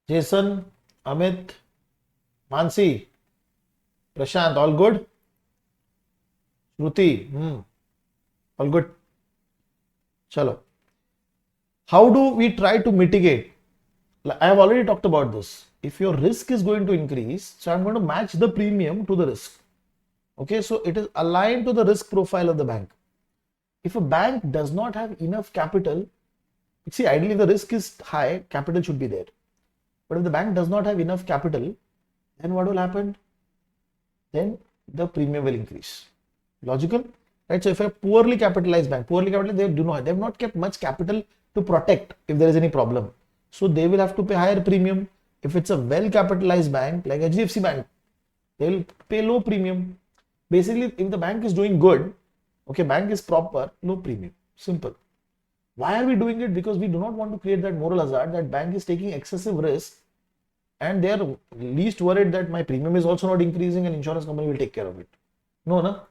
Jason, Amit, Mansi, Prashant, all good? Shruti, all good. Chalo. How do we try to mitigate? I have already talked about this. If your risk is going to increase, so I'm going to match the premium to the risk. Okay, so it is aligned to the risk profile of the bank. If a bank does not have enough capital, see, ideally, if the risk is high, capital should be there. But if the bank does not have enough capital, then what will happen? Then the premium will increase. Logical? Right? So if a poorly capitalized bank, they have not kept much capital to protect if there is any problem. So they will have to pay higher premium. If it's a well capitalized bank like HDFC Bank, they will pay low premium. Basically, if the bank is doing good, okay, bank is proper, low premium. Simple. Why are we doing it? Because we do not want to create that moral hazard that bank is taking excessive risk and they are least worried that my premium is also not increasing and insurance company will take care of it. No.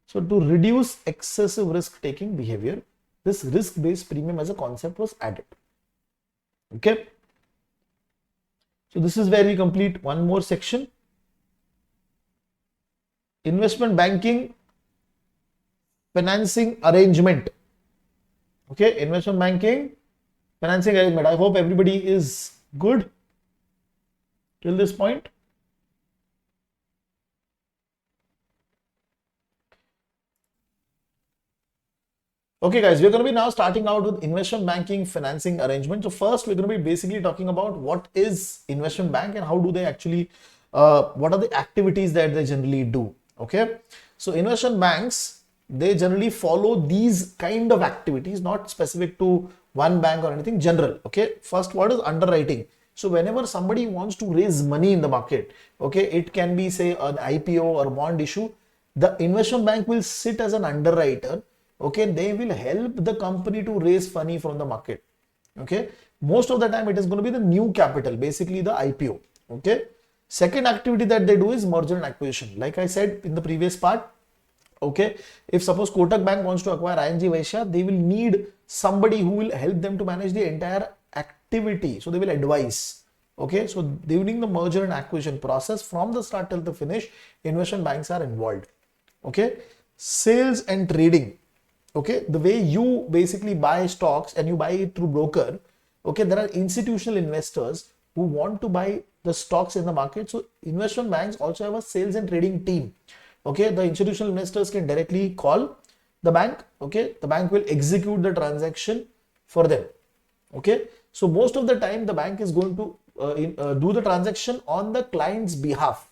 So to reduce excessive risk taking behavior, this risk based premium as a concept was added. Okay. So this is where we complete one more section. Investment banking financing arrangement. Okay, investment banking financing arrangement. I hope everybody is good till this point. Okay guys, we're going to be now starting out with investment banking financing arrangement. So first we're going to be basically talking about what is investment bank and how do they actually, what are the activities that they generally do. Okay, so investment banks, they generally follow these kind of activities, not specific to one bank or anything, general. Okay, first, what is underwriting? So whenever somebody wants to raise money in the market, okay, it can be say an IPO or bond issue, the investment bank will sit as an underwriter. Okay, they will help the company to raise money from the market. Okay, most of the time it is going to be the new capital, basically the IPO. Okay, second activity that they do is merger and acquisition. Like I said in the previous part, okay, if suppose Kotak Bank wants to acquire ING Vaishya, they will need somebody who will help them to manage the entire activity. So they will advise. Okay, so during the merger and acquisition process, from the start till the finish, investment banks are involved. Okay, sales and trading. Okay, the way you basically buy stocks and you buy it through broker. Okay, there are institutional investors who want to buy the stocks in the market. So investment banks also have a sales and trading team. Okay, the institutional investors can directly call the bank. Okay, the bank will execute the transaction for them. Okay, so most of the time the bank is going to do the transaction on the client's behalf.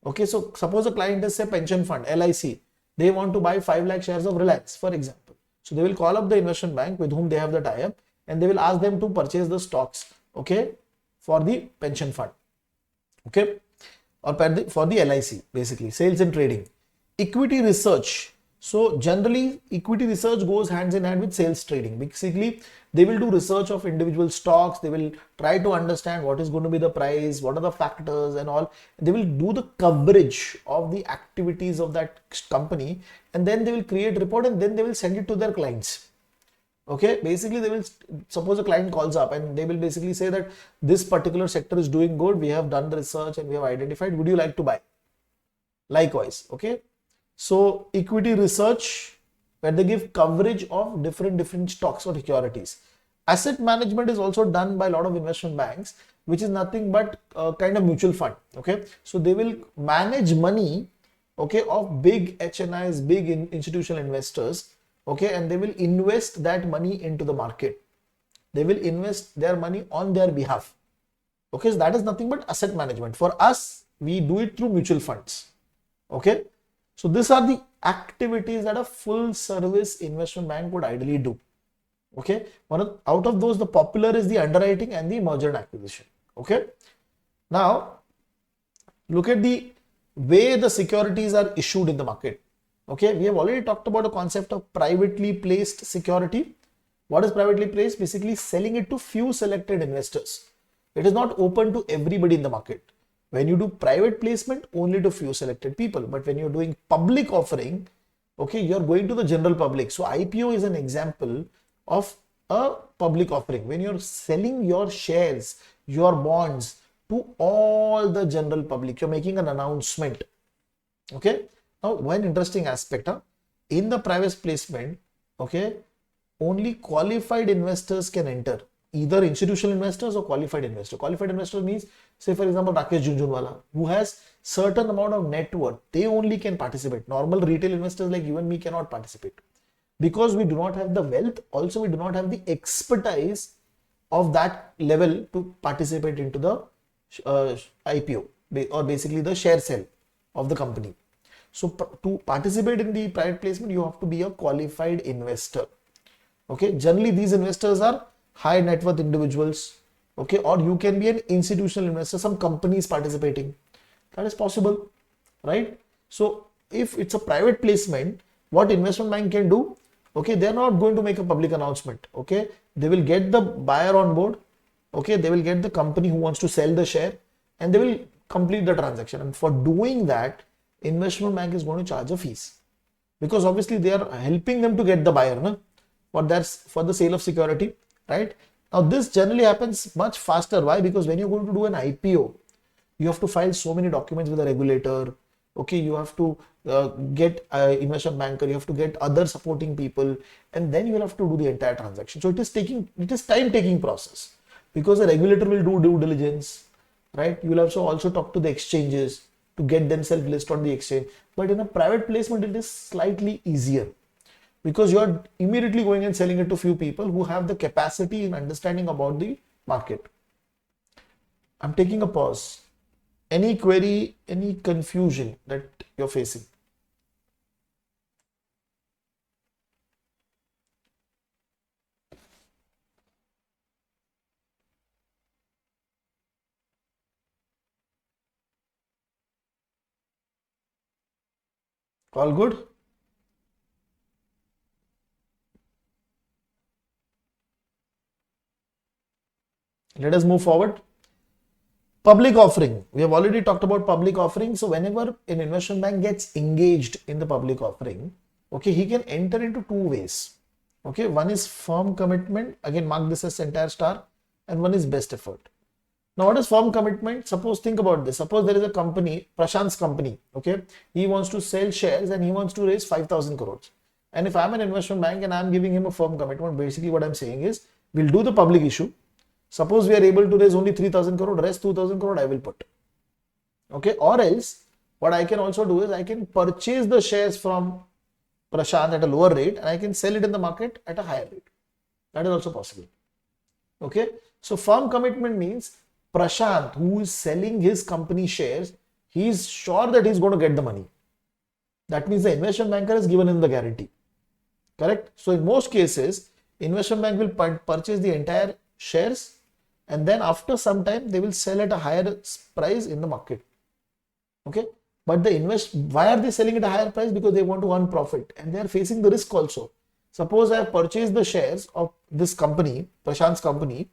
Okay, so suppose a client is say pension fund, LIC, they want to buy 5 lakh shares of Reliance, for example. So they will call up the investment bank with whom they have the tie-up, and they will ask them to purchase the stocks, okay, for the pension fund, okay, or for the LIC, basically sales and trading. Equity research. So generally equity research goes hands in hand with sales trading. Basically they will do research of individual stocks, they will try to understand what is going to be the price, what are the factors and all. They will do the coverage of the activities of that company, and then they will create report, and then they will send it to their clients. Okay, basically they will, suppose a client calls up and they will basically say that this particular sector is doing good, we have done the research and we have identified, would you like to buy? Likewise, okay. So equity research, where they give coverage of different stocks or securities. Asset management is also done by a lot of investment banks, which is nothing but kind of mutual fund. Okay, so they will manage money, okay, of big HNIs, big institutional investors. Okay, and they will invest that money into the market. They will invest their money on their behalf. Okay, so that is nothing but asset management. For us, we do it through mutual funds. Okay, so these are the activities that a full service investment bank would ideally do. Okay, out of those, the popular is the underwriting and the merger and acquisition. Okay, now look at the way the securities are issued in the market. Okay, we have already talked about the concept of privately placed security. What is privately placed? Basically selling it to few selected investors. It is not open to everybody in the market. When you do private placement, only to few selected people. But when you're doing public offering, okay, you're going to the general public. So IPO is an example of a public offering. When you're selling your shares, your bonds to all the general public, you're making an announcement. Okay. Now, one interesting aspect, in the private placement, okay, only qualified investors can enter, either institutional investors or qualified investor. Qualified investor means, say for example, Rakesh Junjunwala, who has certain amount of net worth, they only can participate. Normal retail investors like you and me cannot participate, because we do not have the wealth. Also, we do not have the expertise of that level to participate into the IPO, or basically the share sale of the company. So to participate in the private placement, you have to be a qualified investor. Okay, generally these investors are high net worth individuals. Okay, or you can be an institutional investor, some companies participating. That is possible, right? So if it's a private placement, what investment bank can do? Okay, they're not going to make a public announcement. Okay, they will get the buyer on board. Okay, they will get the company who wants to sell the share, and they will complete the transaction. And for doing that, investment bank is going to charge a fees, because obviously they are helping them to get the buyer, no? For the sale of security, right? Now this generally happens much faster. Why? Because when you're going to do an IPO, you have to file so many documents with the regulator. Okay, you have to get an investment banker, you have to get other supporting people, and then you will have to do the entire transaction. So it is time taking process, because the regulator will do due diligence, right? You will also talk to the exchanges to get themselves listed on the exchange. But in a private placement, it is slightly easier, because you are immediately going and selling it to few people who have the capacity and understanding about the market. I'm taking a pause. Any query, any confusion that you're facing? All good? Let us move forward. Public offering. We have already talked about public offering. So whenever an investment bank gets engaged in the public offering, okay, he can enter into two ways. Okay, one is firm commitment. Again, mark this as entire star. And one is best effort. Now, what is firm commitment? Suppose, think about this. Suppose there is a company, Prashant's company. Okay, he wants to sell shares and he wants to raise 5,000 crores. And if I'm an investment bank and I'm giving him a firm commitment, basically what I'm saying is, we'll do the public issue. Suppose we are able to raise only 3,000 crore, rest 2,000 crore I will put. Okay, or else what I can also do is I can purchase the shares from Prashant at a lower rate and I can sell it in the market at a higher rate. That is also possible. Okay, so firm commitment means Prashant, who is selling his company shares, He's sure that he's going to get the money. That means the investment banker has given him the guarantee. Correct? So in most cases, investment bank will purchase the entire shares, and then after some time they will sell at a higher price in the market. Okay? But why are they selling at a higher price? Because they want to earn profit, and they are facing the risk also. Suppose I have purchased the shares of this company, Prashant's company,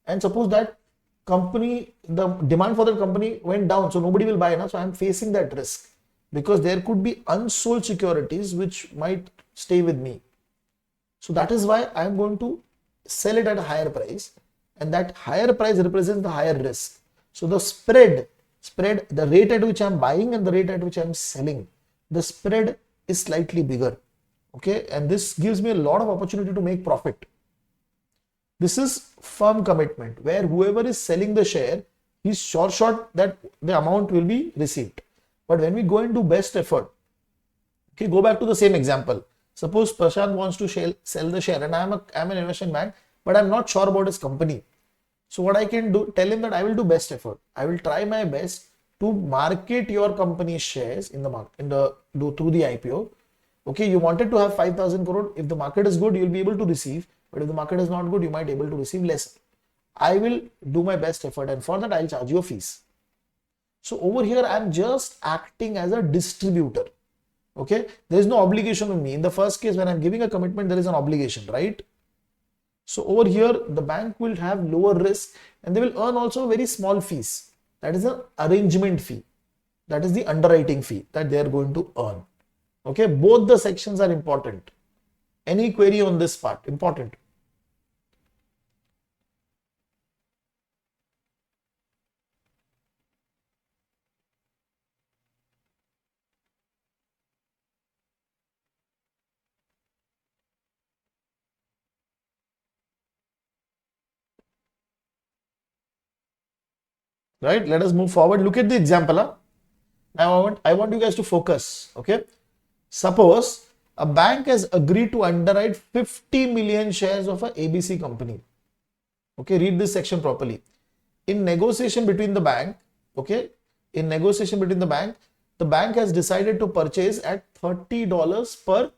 and suppose that company, the demand for that company went down, so nobody will buy now. So I am facing that risk because there could be unsold securities which might stay with me. So that is why I am going to sell it at a higher price, and that higher price represents the higher risk. So the spread, the rate at which I am buying and the rate at which I am selling, the spread is slightly bigger. Okay, and this gives me a lot of opportunity to make profit. This is firm commitment, where whoever is selling the share, he's sure that the amount will be received. But when we go into best effort, okay, go back to the same example. Suppose Prashant wants to sell the share, and I'm an investment bank, but I'm not sure about his company. So what I can do, tell him that I will do best effort. I will try my best to market your company's shares in the market, through the IPO. Okay, you wanted to have 5,000 crore. If the market is good, you'll be able to receive. But if the market is not good, you might be able to receive less. I will do my best effort, and for that I'll charge you a fees. So over here, I'm just acting as a distributor. Okay, there is no obligation on me. In the first case, when I'm giving a commitment, there is an obligation, right? So over here, the bank will have lower risk, and they will earn also very small fees. That is an arrangement fee. That is the underwriting fee that they are going to earn. Okay, both the sections are important. Any query on this part? Important. Right, let us move forward. Look at the example. Now I want you guys to focus. Okay, suppose a bank has agreed to underwrite 50 million shares of a ABC company. Okay, read this section properly. In negotiation between the bank, okay, the bank has decided to purchase at $30 per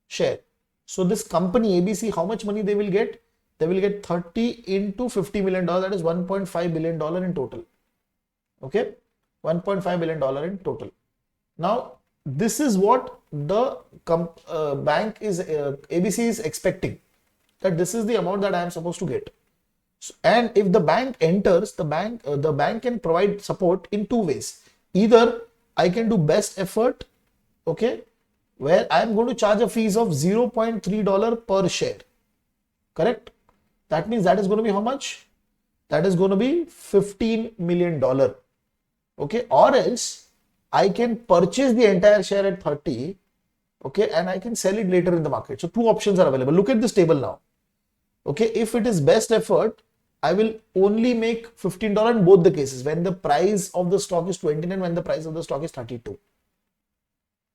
share. So this company ABC, how much money they will get? They will get 30 into $50 million, that is $1.5 billion in total. Okay, $1.5 billion in total. Now, this is what the bank is, ABC is expecting, that this is the amount that I am supposed to get. So, and if the bank enters, the bank can provide support in two ways. Either I can do best effort, okay, where I am going to charge a fees of $0.3 per share. Correct? That means that is going to be how much? That is going to be $15 million. Okay, or else I can purchase the entire share at 30, okay, and I can sell it later in the market. So two options are available. Look at this table now. Okay, if it is best effort, I will only make $15 in both the cases, when the price of the stock is 29, when the price of the stock is 32.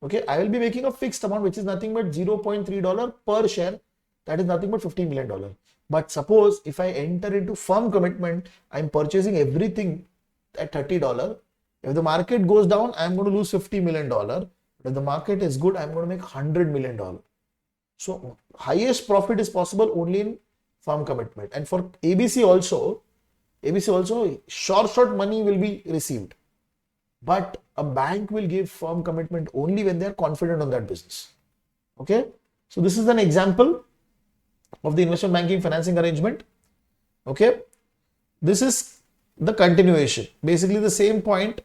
Okay, I will be making a fixed amount, which is nothing but $0.3 per share. That is nothing but $15 million. But suppose if I enter into firm commitment, I'm purchasing everything at $30. If the market goes down, I'm going to lose $50 million. But if the market is good, I'm going to make $100 million. So highest profit is possible only in firm commitment. And for ABC also short money will be received. But a bank will give firm commitment only when they are confident on that business. Okay. So this is an example of the investment banking financing arrangement. Okay. This is the continuation. Basically the same point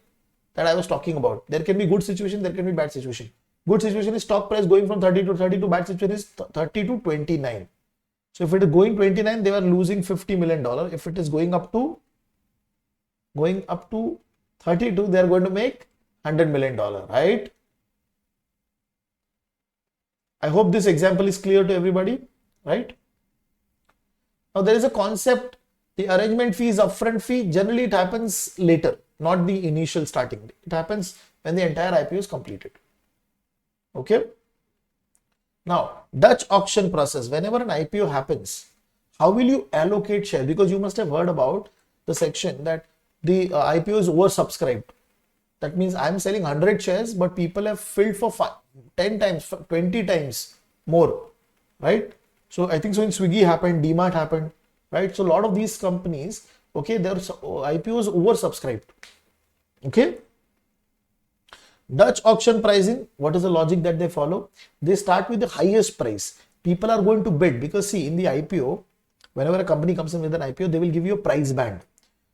that I was talking about. There can be good situation, there can be bad situation. Good situation is stock price going from 30 to 32. Bad situation is 30 to 29. So if it is going 29, they are losing $50 million. If it is going up to 32, they are going to make $100 million, right? I hope this example is clear to everybody, right? Now there is a concept, the arrangement fee is upfront fee. Generally it happens later, not the initial starting. It happens when the entire IPO is completed. Okay. Now, Dutch auction process, whenever an IPO happens, how will you allocate share? Because you must have heard about the section that the IPO is oversubscribed. That means I'm selling 100 shares, but people have filled for 10 times, 20 times more, right? So I think so in Swiggy happened, DMart happened, right? So a lot of these companies, okay, their IPOs oversubscribed, okay? Dutch auction pricing, what is the logic that they follow? They start with the highest price. People are going to bid because see, in the IPO, whenever a company comes in with an IPO, they will give you a price band.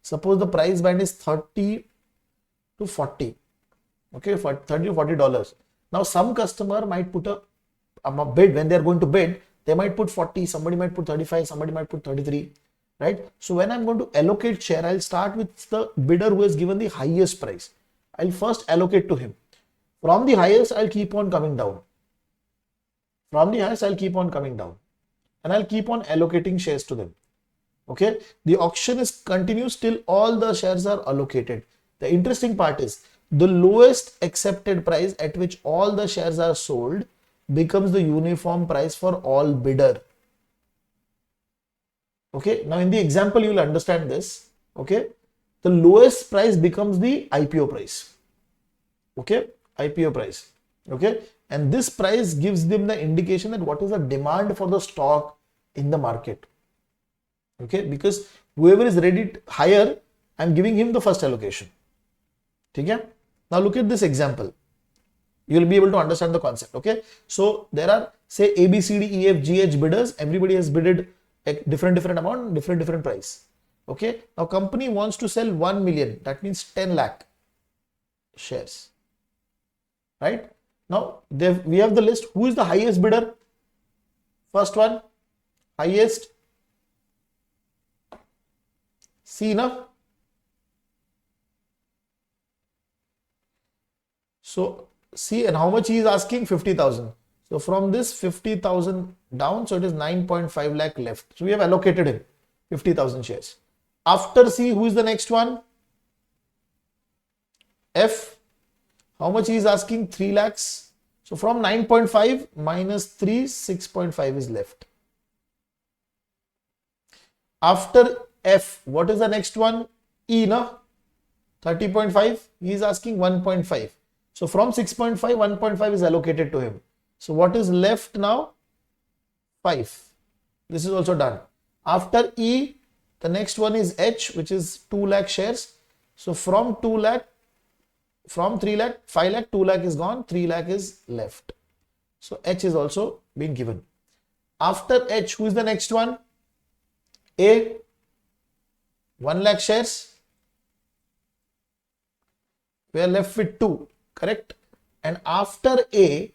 Suppose the price band is 30 to 40, okay, for 30 to $40. Now some customer might put a bid. When they are going to bid, they might put 40, somebody might put 35, somebody might put 33, right? So when I'm going to allocate share, I'll start with the bidder who has given the highest price. I'll first allocate to him. From the highest, I'll keep on coming down. From the highest, I'll keep on coming down. And I'll keep on allocating shares to them. Okay. The auction is continuous till all the shares are allocated. The interesting part is the lowest accepted price at which all the shares are sold becomes the uniform price for all bidder. Okay. Now in the example, you will understand this. Okay. The lowest price becomes the IPO price. Okay. IPO price. Okay. And this price gives them the indication that what is the demand for the stock in the market. Okay. Because whoever is ready higher, I'm giving him the first allocation. Okay. Now look at this example. You will be able to understand the concept. Okay. So there are say A, B, C, D, E, F, G, H bidders. Everybody has bidded a different amount, different price. Okay. Now company wants to sell 1 million. That means 10 lakh shares. Right. Now we have the list. Who is the highest bidder? First one, highest. C enough. So see, and how much he is asking? 50,000. So from this 50,000 down, so it is 9.5 lakh left. So we have allocated him 50,000 shares. After C, who is the next one? F. How much he is asking? 3 lakhs. So from 9.5 minus 3, 6.5 is left. After F, what is the next one? E, no? 30.5. He is asking 1.5. So from 6.5, 1.5 is allocated to him. So what is left now? 5. This is also done. After E, the next one is H, which is 2 lakh shares. So from 2 lakh, from 3 lakh, 5 lakh, 2 lakh is gone, 3 lakh is left. So H is also being given. After H, who is the next one? A, 1 lakh shares. We are left with 2, correct? And after A,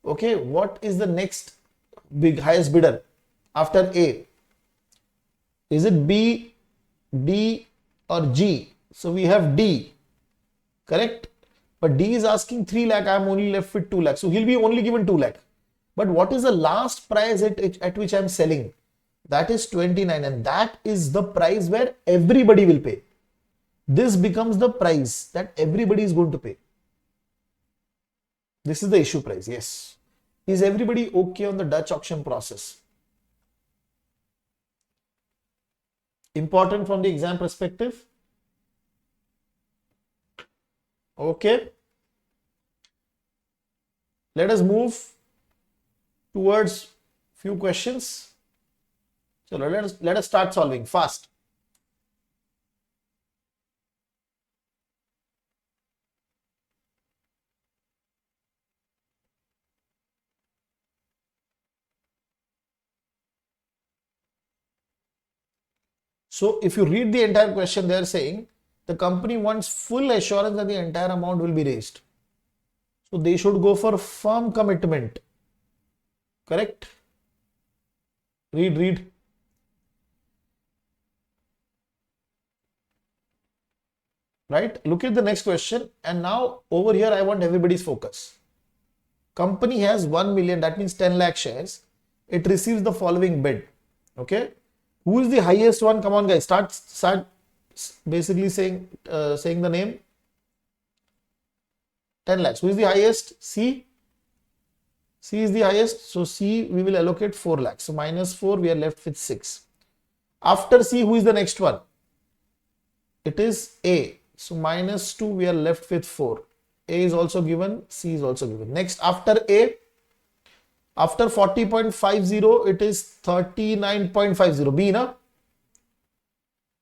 okay, what is the next highest bidder after A? Is it B, D or G? So we have D. Correct? But D is asking 3 lakh. I am only left with 2 lakh. So he'll be only given 2 lakh. But what is the last price at which I am selling? That is 29. And that is the price where everybody will pay. This becomes the price that everybody is going to pay. This is the issue price. Yes. Is everybody okay on the Dutch auction process? Important from the exam perspective. Okay. Let us move towards few questions. So let us start solving fast. So if you read the entire question, they are saying the company wants full assurance that the entire amount will be raised. So they should go for firm commitment. Correct? Read. Right? Look at the next question. And now over here, I want everybody's focus. Company has 1 million, that means 10 lakh shares. It receives the following bid. Okay? Who is the highest one? Come on, guys. Start basically saying the name. 10 lakhs. Who is the highest? C. C is the highest. So C, we will allocate 4 lakhs. So minus 4, we are left with 6. After C, who is the next one? It is A. So minus 2, we are left with 4. A is also given, C is also given. Next, after A, after 40.50, it is 39.50. B, na?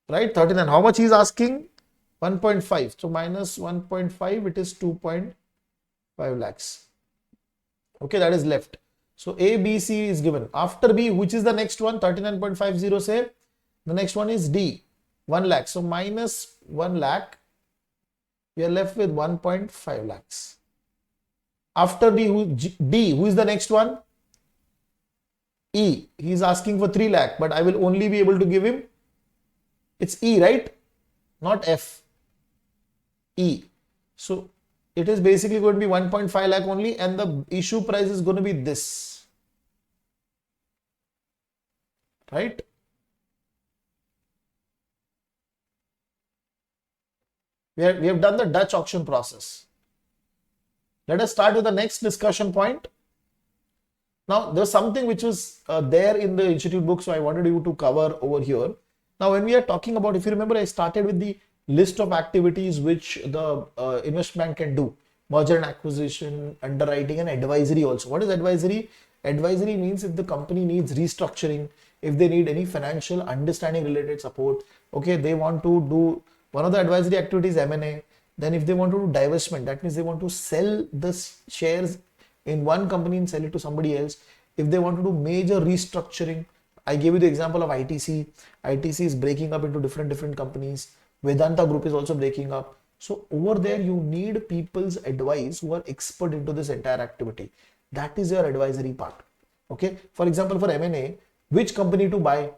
Right? 39. How much he is asking? 1.5. So minus 1.5, it is 2.5 lakhs. Okay, that is left. So A, B, C is given. After B, which is the next one? 39.50, say. The next one is D, 1 lakh. So minus 1 lakh, we are left with 1.5 lakhs. After D, who is the next one? E. He is asking for 3 lakh, but I will only be able to give him, it's E, right? Not F. E. So it is basically going to be 1.5 lakh only, and the issue price is going to be this. Right? We have done the Dutch auction process. Let us start with the next discussion point. Now, there's something which was there in the institute book, so I wanted you to cover over here. Now, when we are talking about, if you remember, I started with the list of activities which the investment bank can do. Merger and acquisition, underwriting, and advisory also. What is advisory? Advisory means if the company needs restructuring, if they need any financial understanding related support, okay, they want to do, one of the advisory activities M&A. Then if they want to do divestment, that means they want to sell the shares in one company and sell it to somebody else. If they want to do major restructuring, I gave you the example of ITC. ITC is breaking up into different companies. Vedanta Group is also breaking up. So over there, you need people's advice who are expert into this entire activity. That is your advisory part. Okay. For example, for M&A, which company to buy?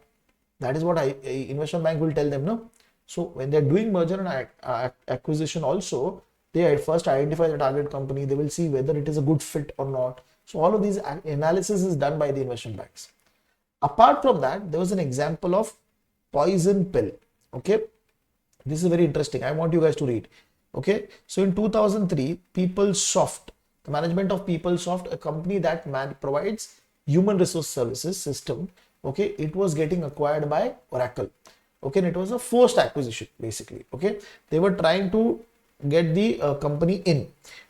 That is what investment bank will tell them, no? So when they're doing merger and acquisition also, they first identify the target company. They will see whether it is a good fit or not. So all of these analysis is done by the investment banks. Apart from that, there was an example of poison pill. Okay. This is very interesting. I want you guys to read. Okay. So in 2003, PeopleSoft, the management of PeopleSoft, a company that provides human resource services system. Okay. It was getting acquired by Oracle. Okay. And it was a forced acquisition basically. Okay. They were trying to get the company in,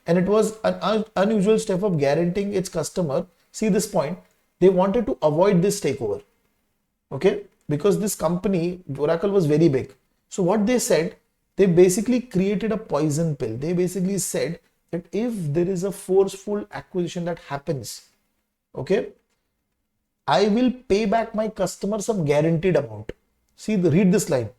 and it was an unusual step of guaranteeing its customer. See this point. They wanted to avoid this takeover. Okay. Because this company, Oracle, was very big. So what they said, they basically created a poison pill. They basically said that if there is a forceful acquisition that happens, okay, I will pay back my customer some guaranteed amount. See, read this line.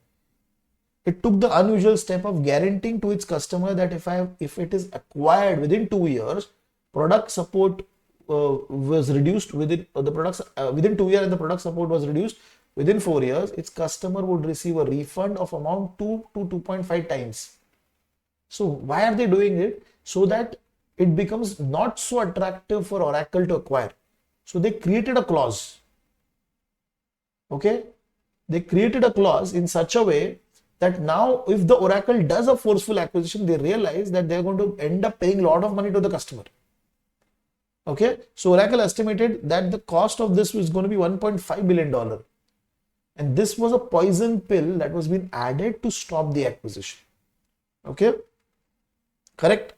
It took the unusual step of guaranteeing to its customer that if it is acquired within 2 years, product support was reduced within within 2 years, and the product support was reduced within 4 years, its customer would receive a refund of amount 2 to 2.5 times. So why are they doing it? So that it becomes not so attractive for Oracle to acquire. So they created a clause. Okay. They created a clause in such a way that now if the Oracle does a forceful acquisition, they realize that they're going to end up paying a lot of money to the customer. Okay. So Oracle estimated that the cost of this was going to be $1.5 billion. And this was a poison pill that was being added to stop the acquisition. Okay. Correct.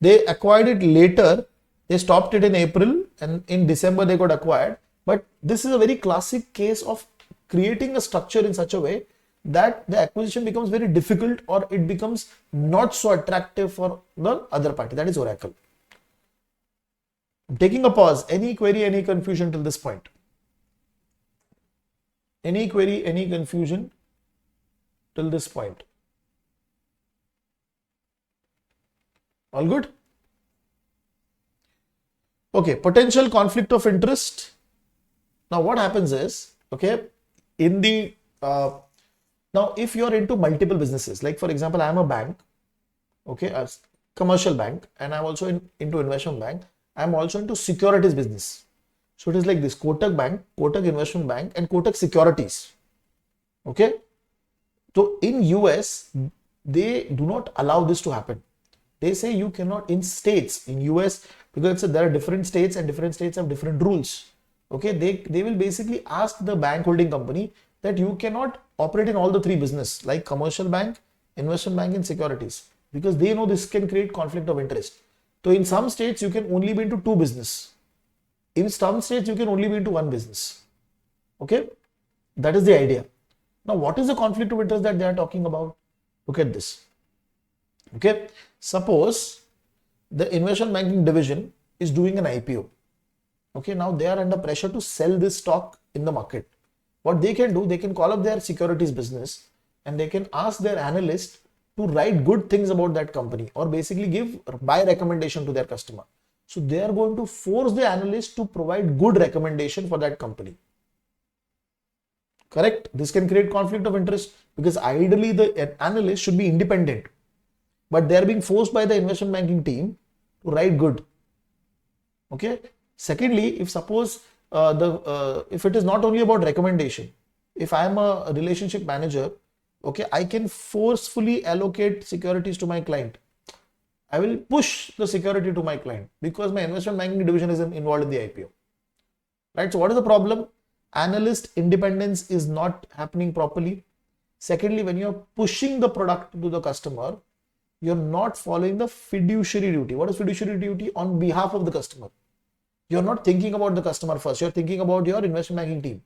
They acquired it later. They stopped it in April, and in December they got acquired. But this is a very classic case of creating a structure in such a way that the acquisition becomes very difficult, or it becomes not so attractive for the other party, that is Oracle. I'm taking a pause. Any query, any confusion till this point? Any query, any confusion till this point? All good? Okay, potential conflict of interest. Now what happens is, okay, in the now if you're into multiple businesses, like for example, I am a bank, okay, a commercial bank, and I'm also into investment bank. I'm also into securities business. So it is like this: Kotak Bank, Kotak Investment Bank, and Kotak Securities. Okay. So in US, they do not allow this to happen. They say you cannot, in states, in US, because there are different states and different states have different rules. Okay. They will basically ask the bank holding company that you cannot operate in all the three business, like commercial bank, investment banking securities, because they know this can create conflict of interest. So in some states you can only be into two business. In some states you can only be into one business. Okay, that is the idea. Now what is the conflict of interest that they are talking about? Look at this. Okay, suppose the investment banking division is doing an IPO. Okay, now they are under pressure to sell this stock in the market. What they can do, they can call up their securities business and they can ask their analyst to write good things about that company, or basically give buy recommendation to their customer. So they are going to force the analyst to provide good recommendation for that company. Correct? This can create conflict of interest, because ideally the analyst should be independent, but they are being forced by the investment banking team to write good. Okay. Secondly, if suppose if it is not only about recommendation, if I am a relationship manager, okay, I can forcefully allocate securities to my client. I will push the security to my client because my investment banking division is involved in the IPO. Right? So what is the problem? Analyst independence is not happening properly. Secondly, when you're pushing the product to the customer, you're not following the fiduciary duty. What is fiduciary duty? On behalf of the customer. You're not thinking about the customer first. You're thinking about your investment banking team.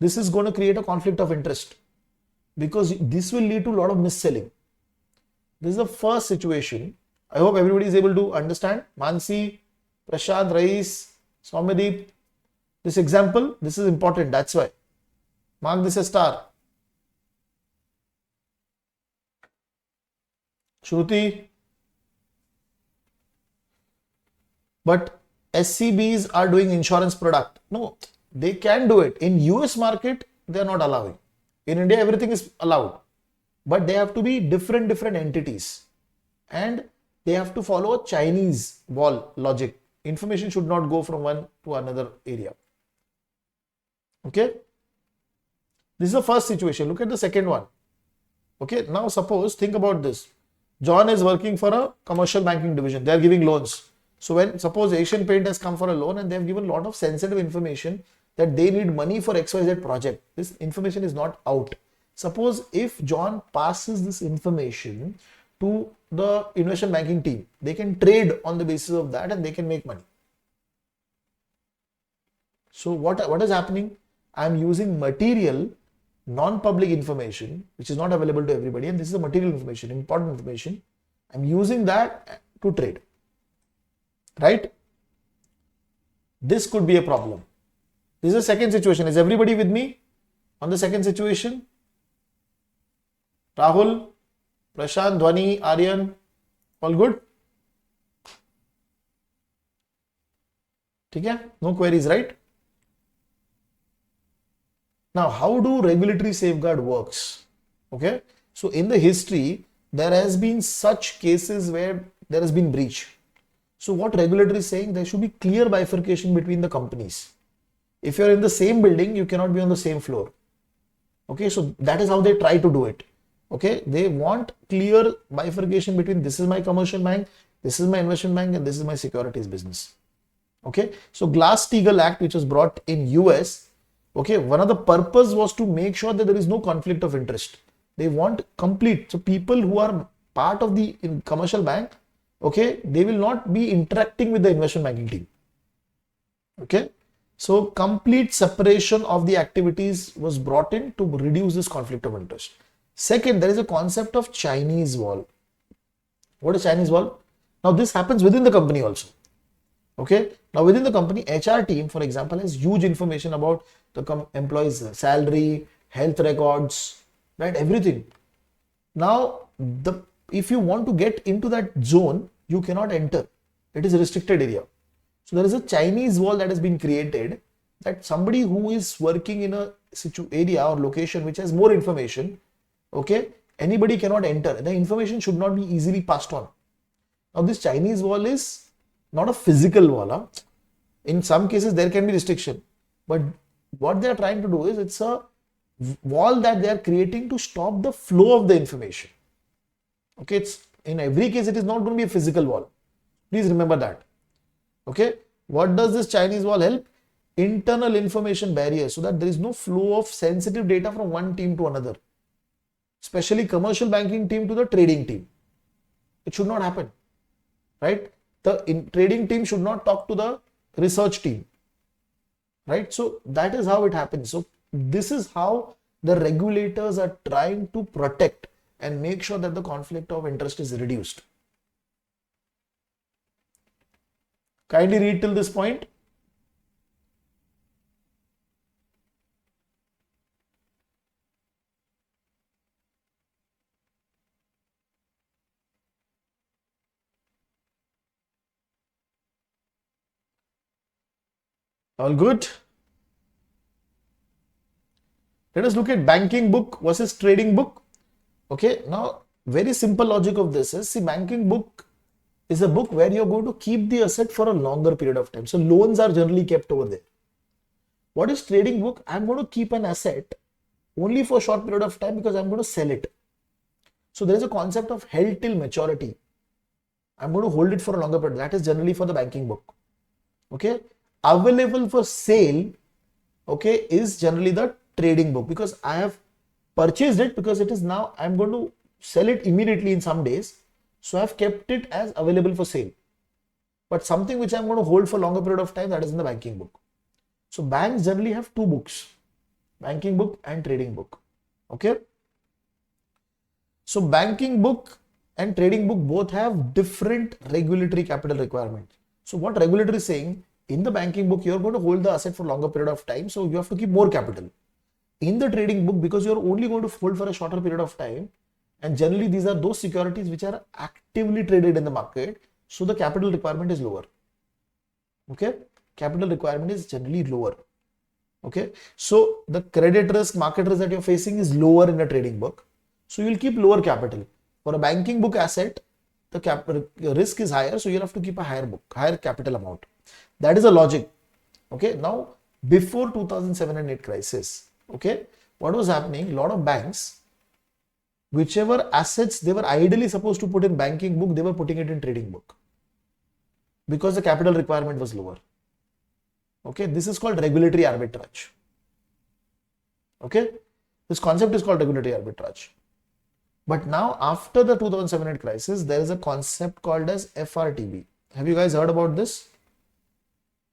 This is going to create a conflict of interest, because this will lead to a lot of mis-selling. This is the first situation. I hope everybody is able to understand. Mansi, Prashant, Rais, Soumyadeep. This example, this is important. That's why. Mark this as star. Shruti. But SCBs are doing insurance product. No, they can do it. In US market, they are not allowing. In India, everything is allowed. But they have to be different entities. And they have to follow a Chinese wall logic. Information should not go from one to another area. Okay. This is the first situation. Look at the second one. Okay. Now suppose, think about this. John is working for a commercial banking division. They are giving loans. So when suppose Asian Paint has come for a loan and they have given a lot of sensitive information that they need money for XYZ project. This information is not out. Suppose if John passes this information to the investment banking team, they can trade on the basis of that and they can make money. So what is happening? I am using material, non-public information, which is not available to everybody, and this is the material information, important information. I'm using that to trade. Right? This could be a problem. This is the second situation. Is everybody with me on the second situation? Rahul, Prashant, Dhwani, Aryan, all good? Okay? No queries, right? Now, how do regulatory safeguard works? Okay? So, in the history, there has been such cases where there has been breach. So what regulator is saying, there should be clear bifurcation between the companies. If you're in the same building, you cannot be on the same floor. Okay, so that is how they try to do it. Okay, they want clear bifurcation between this is my commercial bank, this is my investment bank, and this is my securities business. Okay, so Glass-Steagall Act, which was brought in US, okay, one of the purpose was to make sure that there is no conflict of interest. They want complete. So people who are part of the commercial bank, okay, they will not be interacting with the investment banking team. Okay, so complete separation of the activities was brought in to reduce this conflict of interest. Second, there is a concept of Chinese wall. What is Chinese wall? Now this happens within the company also. Okay, now within the company, HR team, for example, has huge information about the employee's salary, health records, right, everything. Now if you want to get into that zone, you cannot enter. It is a restricted area. So there is a Chinese wall that has been created, that somebody who is working in a area or location which has more information, okay, anybody cannot enter. The information should not be easily passed on. Now this Chinese wall is not a physical wall. In some cases there can be restriction, but what they are trying to do is, it's a wall that they are creating to stop the flow of the information. Okay, it's in every case it is not going to be a physical wall. Please remember that. Okay, what does this Chinese wall help? Internal information barrier, so that there is no flow of sensitive data from one team to another. especially commercial banking team to the trading team. It should not happen, right? The trading team should not talk to the research team, right? So that is how it happens. So this is how the regulators are trying to protect and make sure that the conflict of interest is reduced. Kindly read till this point. All good? Let us look at banking book versus trading book. Okay, now very simple logic of this is, see, banking book is a book where you're going to keep the asset for a longer period of time. So loans are generally kept over there. What is trading book? I'm going to keep an asset only for a short period of time because I'm going to sell it. So there is a concept of held till maturity. I'm going to hold it for a longer period. That is generally for the banking book. Okay, available for sale, okay, is generally the trading book, because I have purchased it, because it is now I'm going to sell it immediately in some days. So I've kept it as available for sale. But something which I'm going to hold for a longer period of time, that is in the banking book. So banks generally have two books, banking book and trading book. Okay. So banking book and trading book both have different regulatory capital requirements. So what regulator is saying, in the banking book, you're going to hold the asset for a longer period of time. So you have to keep more capital. In the trading book, because you're only going to hold for a shorter period of time, and generally these are those securities which are actively traded in the market, so the capital requirement is lower. Okay, capital requirement is generally lower. Okay, so the credit risk, market risk that you're facing is lower in a trading book, so you'll keep lower capital. For a banking book asset, the risk is higher, so you'll have to keep a higher capital amount. That is a logic. Okay, now before 2007 and 8 crisis, okay, what was happening? A lot of banks, whichever assets they were ideally supposed to put in banking book, they were putting it in trading book because the capital requirement was lower. Okay, this is called regulatory arbitrage. Okay, this concept is called regulatory arbitrage. But now, after the 2007 crisis, there is a concept called as FRTB. Have you guys heard about this?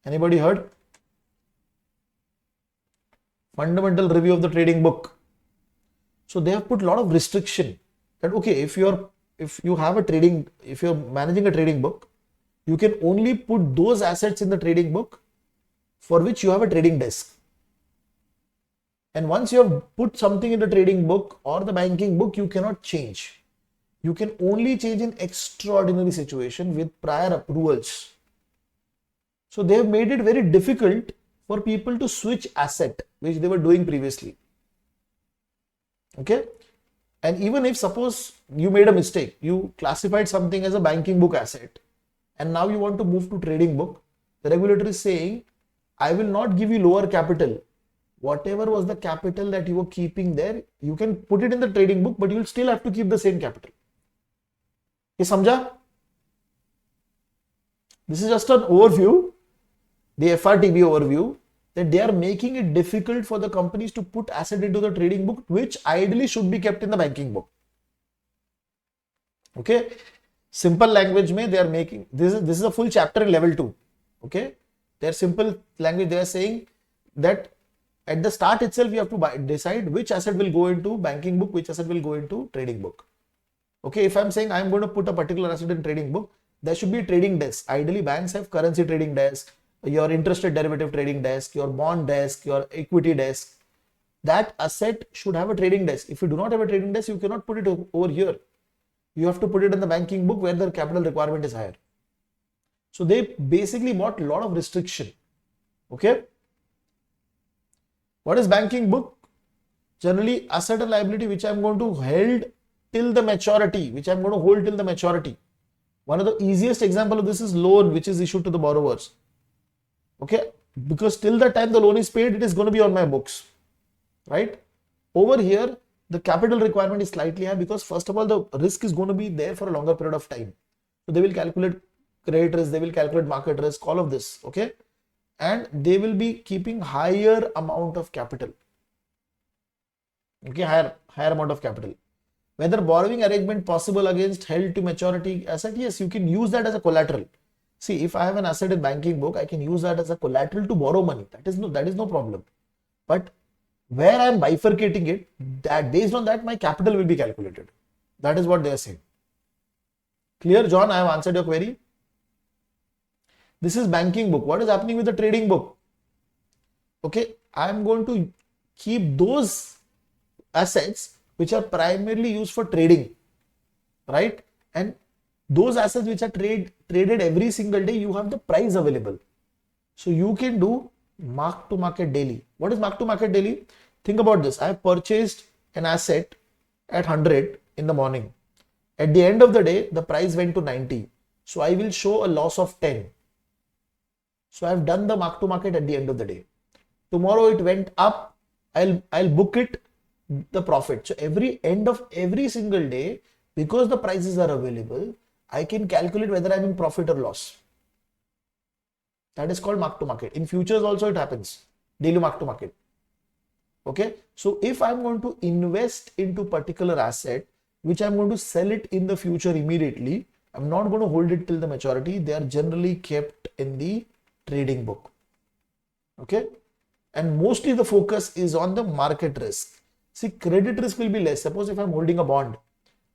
Anybody heard? Fundamental review of the trading book. So they have put a lot of restriction that, okay, if you're managing a trading book, you can only put those assets in the trading book for which you have a trading desk. And once you have put something in the trading book or the banking book, you cannot change. You can only change in extraordinary situation with prior approvals. So they have made it very difficult for people to switch asset, which they were doing previously. Okay. And even if suppose you made a mistake, you classified something as a banking book asset, and now you want to move to trading book, the regulator is saying, I will not give you lower capital. Whatever was the capital that you were keeping there, you can put it in the trading book, but you will still have to keep the same capital. You samjha? This is just an overview, the FRTB overview, that they are making it difficult for the companies to put asset into the trading book, which ideally should be kept in the banking book. Okay. Simple language mein they are making, this is a full chapter in level 2. Okay. Their simple language, they are saying that at the start itself, you have to decide which asset will go into banking book, which asset will go into trading book. Okay, if I'm saying I'm going to put a particular asset in trading book, there should be a trading desk. Ideally, banks have currency trading desk, your interest rate derivative trading desk, your bond desk, your equity desk. That asset should have a trading desk. If you do not have a trading desk, you cannot put it over here. You have to put it in the banking book where the capital requirement is higher. So they basically brought a lot of restriction. Okay. What is banking book? Generally, asset and liability which I'm going to hold till the maturity, One of the easiest example of this is loan which is issued to the borrowers. Okay, because till the time the loan is paid, it is going to be on my books, right? Over here, the capital requirement is slightly high because first of all, the risk is going to be there for a longer period of time. So they will calculate credit risk, they will calculate market risk, all of this. Okay. And they will be keeping higher amount of capital. Okay, higher amount of capital. Whether borrowing arrangement possible against held to maturity asset? Yes, you can use that as a collateral. See, if I have an asset in banking book, I can use that as a collateral to borrow money. That is no problem. But where I am bifurcating it, that based on that, my capital will be calculated. That is what they are saying. Clear, John? I have answered your query. This is banking book. What is happening with the trading book? Okay, I am going to keep those assets which are primarily used for trading, right? And those assets which are traded every single day, you have the price available. So you can do mark to market daily. What is mark to market daily? Think about this. I have purchased an asset at 100 in the morning. At the end of the day, the price went to 90. So I will show a loss of 10. So I have done the mark to market at the end of the day. Tomorrow it went up. I'll book it the profit. So every end of every single day, because the prices are available, I can calculate whether I'm in profit or loss. That is called mark to market. In futures also it happens. Daily mark to market. Okay. So if I'm going to invest into particular asset, which I'm going to sell it in the future immediately, I'm not going to hold it till the maturity. They are generally kept in the trading book. Okay. And mostly the focus is on the market risk. See, credit risk will be less. Suppose if I'm holding a bond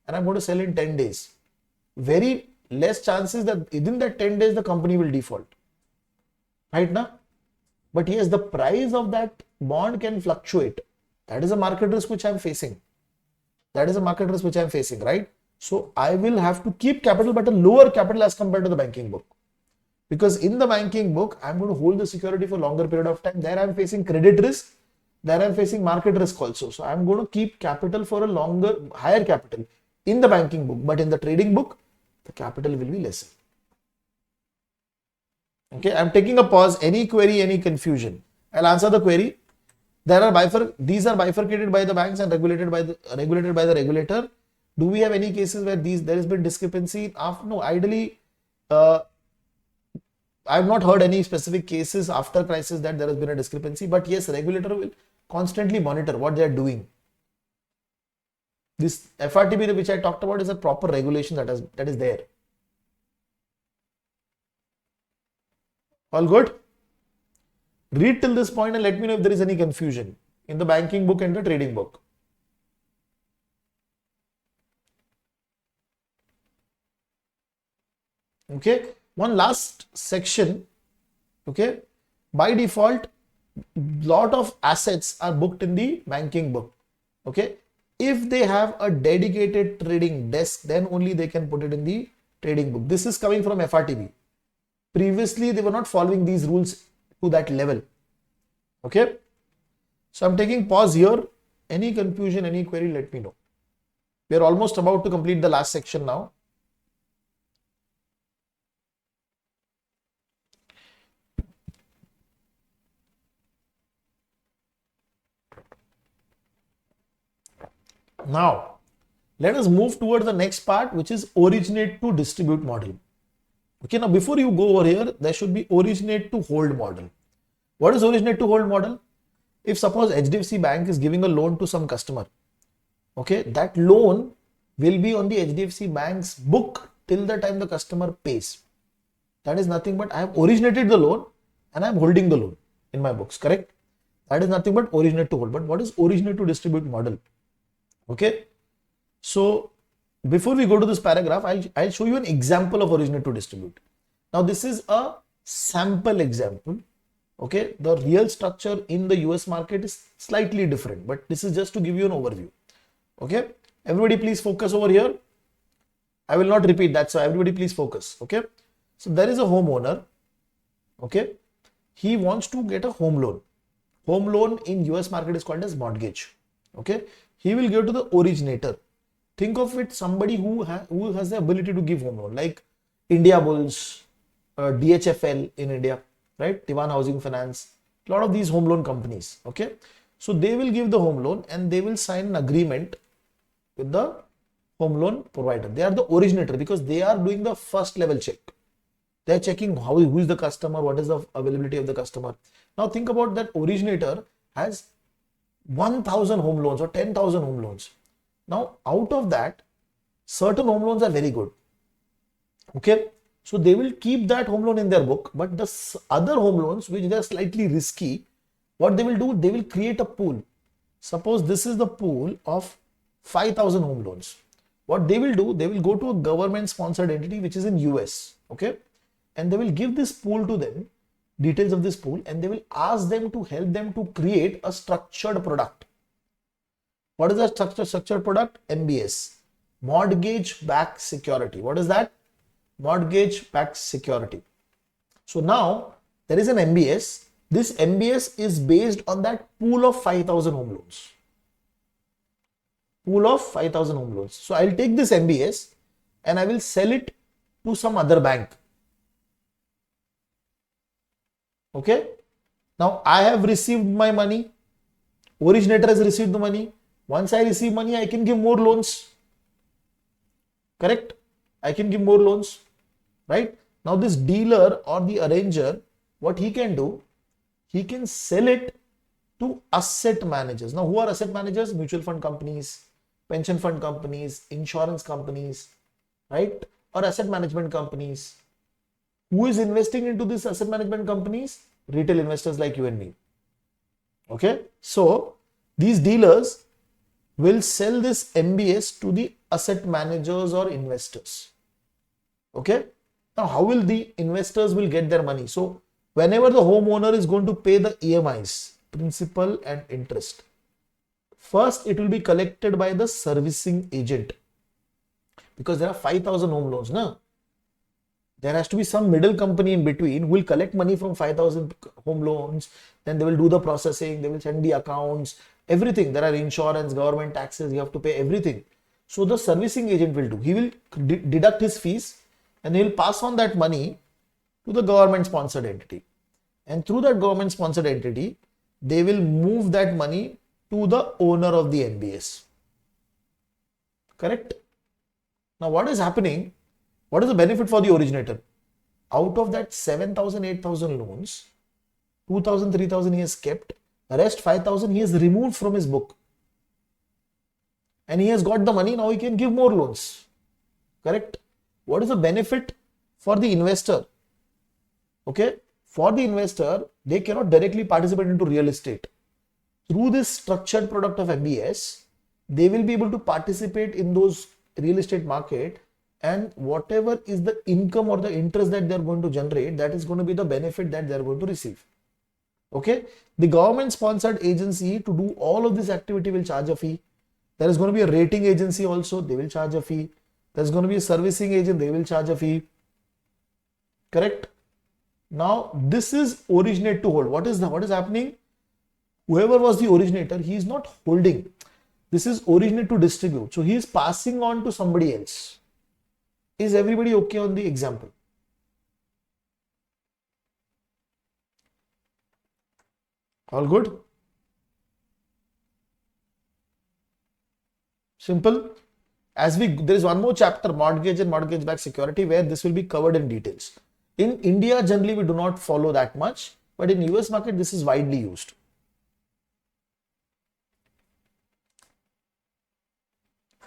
and I'm going to sell in 10 days, very less chances that within that 10 days the company will default. Right now? But yes, the price of that bond can fluctuate. That is a market risk which I'm facing. Right? So I will have to keep capital, but a lower capital as compared to the banking book. Because in the banking book, I'm going to hold the security for a longer period of time. There I'm facing credit risk. There I'm facing market risk also. So I'm going to keep capital for a higher capital in the banking book. But in the trading book, the capital will be lesser. Okay, I'm taking a pause. Any query, any confusion? I'll answer the query. These are bifurcated by the banks and regulated by the regulator. Do we have any cases where there has been discrepancy? No, ideally, I've not heard any specific cases after crisis that there has been a discrepancy. But yes, regulator will constantly monitor what they are doing. This FRTB which I talked about is a proper regulation that is there. All good? Read till this point and let me know if there is any confusion in the banking book and the trading book. Okay, one last section. Okay, by default, lot of assets are booked in the banking book. Okay, if they have a dedicated trading desk, then only they can put it in the trading book. This is coming from FRTB. Previously, they were not following these rules to that level. Okay, so I'm taking pause here. Any confusion, any query, let me know. We are almost about to complete the last section now. Now, let us move towards the next part, which is originate to distribute model. Okay, now before you go over here, there should be originate to hold model. What is originate to hold model? If suppose HDFC Bank is giving a loan to some customer, okay, that loan will be on the HDFC Bank's book till the time the customer pays. That is nothing but I have originated the loan and I am holding the loan in my books, correct? That is nothing but originate to hold. But what is originate to distribute model? Okay, so before we go to this paragraph, I'll show you an example of originate to distribute. Now this is a sample example. Okay, the real structure in the US market is slightly different, but this is just to give you an overview. Okay, everybody please focus over here. I will not repeat that, so everybody please focus. Okay, so there is a homeowner. Okay, he wants to get a home loan. Home loan in US market is called as mortgage. Okay, he will go to the originator. Think of it, somebody who has the ability to give home loan, like India Bulls, DHFL in India, right? Diwan Housing Finance, a lot of these home loan companies. Okay, so they will give the home loan and they will sign an agreement with the home loan provider. They are the originator because they are doing the first level check. They are checking who is the customer, what is the availability of the customer. Now think about that originator has 1,000 home loans or 10,000 home loans. Now, out of that, certain home loans are very good. Okay. So they will keep that home loan in their book, but the other home loans, which they are slightly risky, what they will do, they will create a pool. Suppose this is the pool of 5,000 home loans. What they will do, they will go to a government sponsored entity which is in US. Okay. And they will give this pool to them, details of this pool, and they will ask them to help them to create a structured product. What is a structured product? MBS, mortgage backed security. What is that? Mortgage backed security. So now there is an MBS. This MBS is based on that pool of 5,000 home loans. Pool of 5,000 home loans. So I'll take this MBS and I will sell it to some other bank. Okay. Now I have received my money. Originator has received the money. Once I receive money, I can give more loans. Correct? I can give more loans. Right? Now this dealer or the arranger, what he can do, he can sell it to asset managers. Now who are asset managers? Mutual fund companies, pension fund companies, insurance companies, right? Or asset management companies. Who is investing into these asset management companies? Retail investors like you and me. Okay. So these dealers will sell this MBS to the asset managers or investors. Okay. Now how will the investors will get their money? So whenever the homeowner is going to pay the EMIs, principal and interest, first it will be collected by the servicing agent, because there are 5,000 home loans. No? There has to be some middle company in between who will collect money from 5,000 home loans. Then they will do the processing. They will send the accounts, everything. There are insurance, government taxes. You have to pay everything. So the servicing agent will do. He will deduct his fees and he will pass on that money to the government sponsored entity. And through that government sponsored entity, they will move that money to the owner of the MBS. Correct? Now what is happening? What is the benefit for the originator? Out of that 7,000, 8,000 loans, 2,000, 3,000 he has kept, the rest 5,000 he has removed from his book. And he has got the money, now he can give more loans. Correct? What is the benefit for the investor? Okay, for the investor, they cannot directly participate into real estate. Through this structured product of MBS, they will be able to participate in those real estate market, and whatever is the income or the interest that they are going to generate, that is going to be the benefit that they are going to receive. Okay, the government sponsored agency to do all of this activity will charge a fee. There is going to be a rating agency also, they will charge a fee. There is going to be a servicing agent, they will charge a fee. Correct? Now this is originate to hold. What is happening? Whoever was the originator, he is not holding. This is originate to distribute. So he is passing on to somebody else. Is everybody okay on the example? All good? Simple. There is one more chapter, mortgage and mortgage-backed security, where this will be covered in details. In India, generally we do not follow that much, but in US market, this is widely used.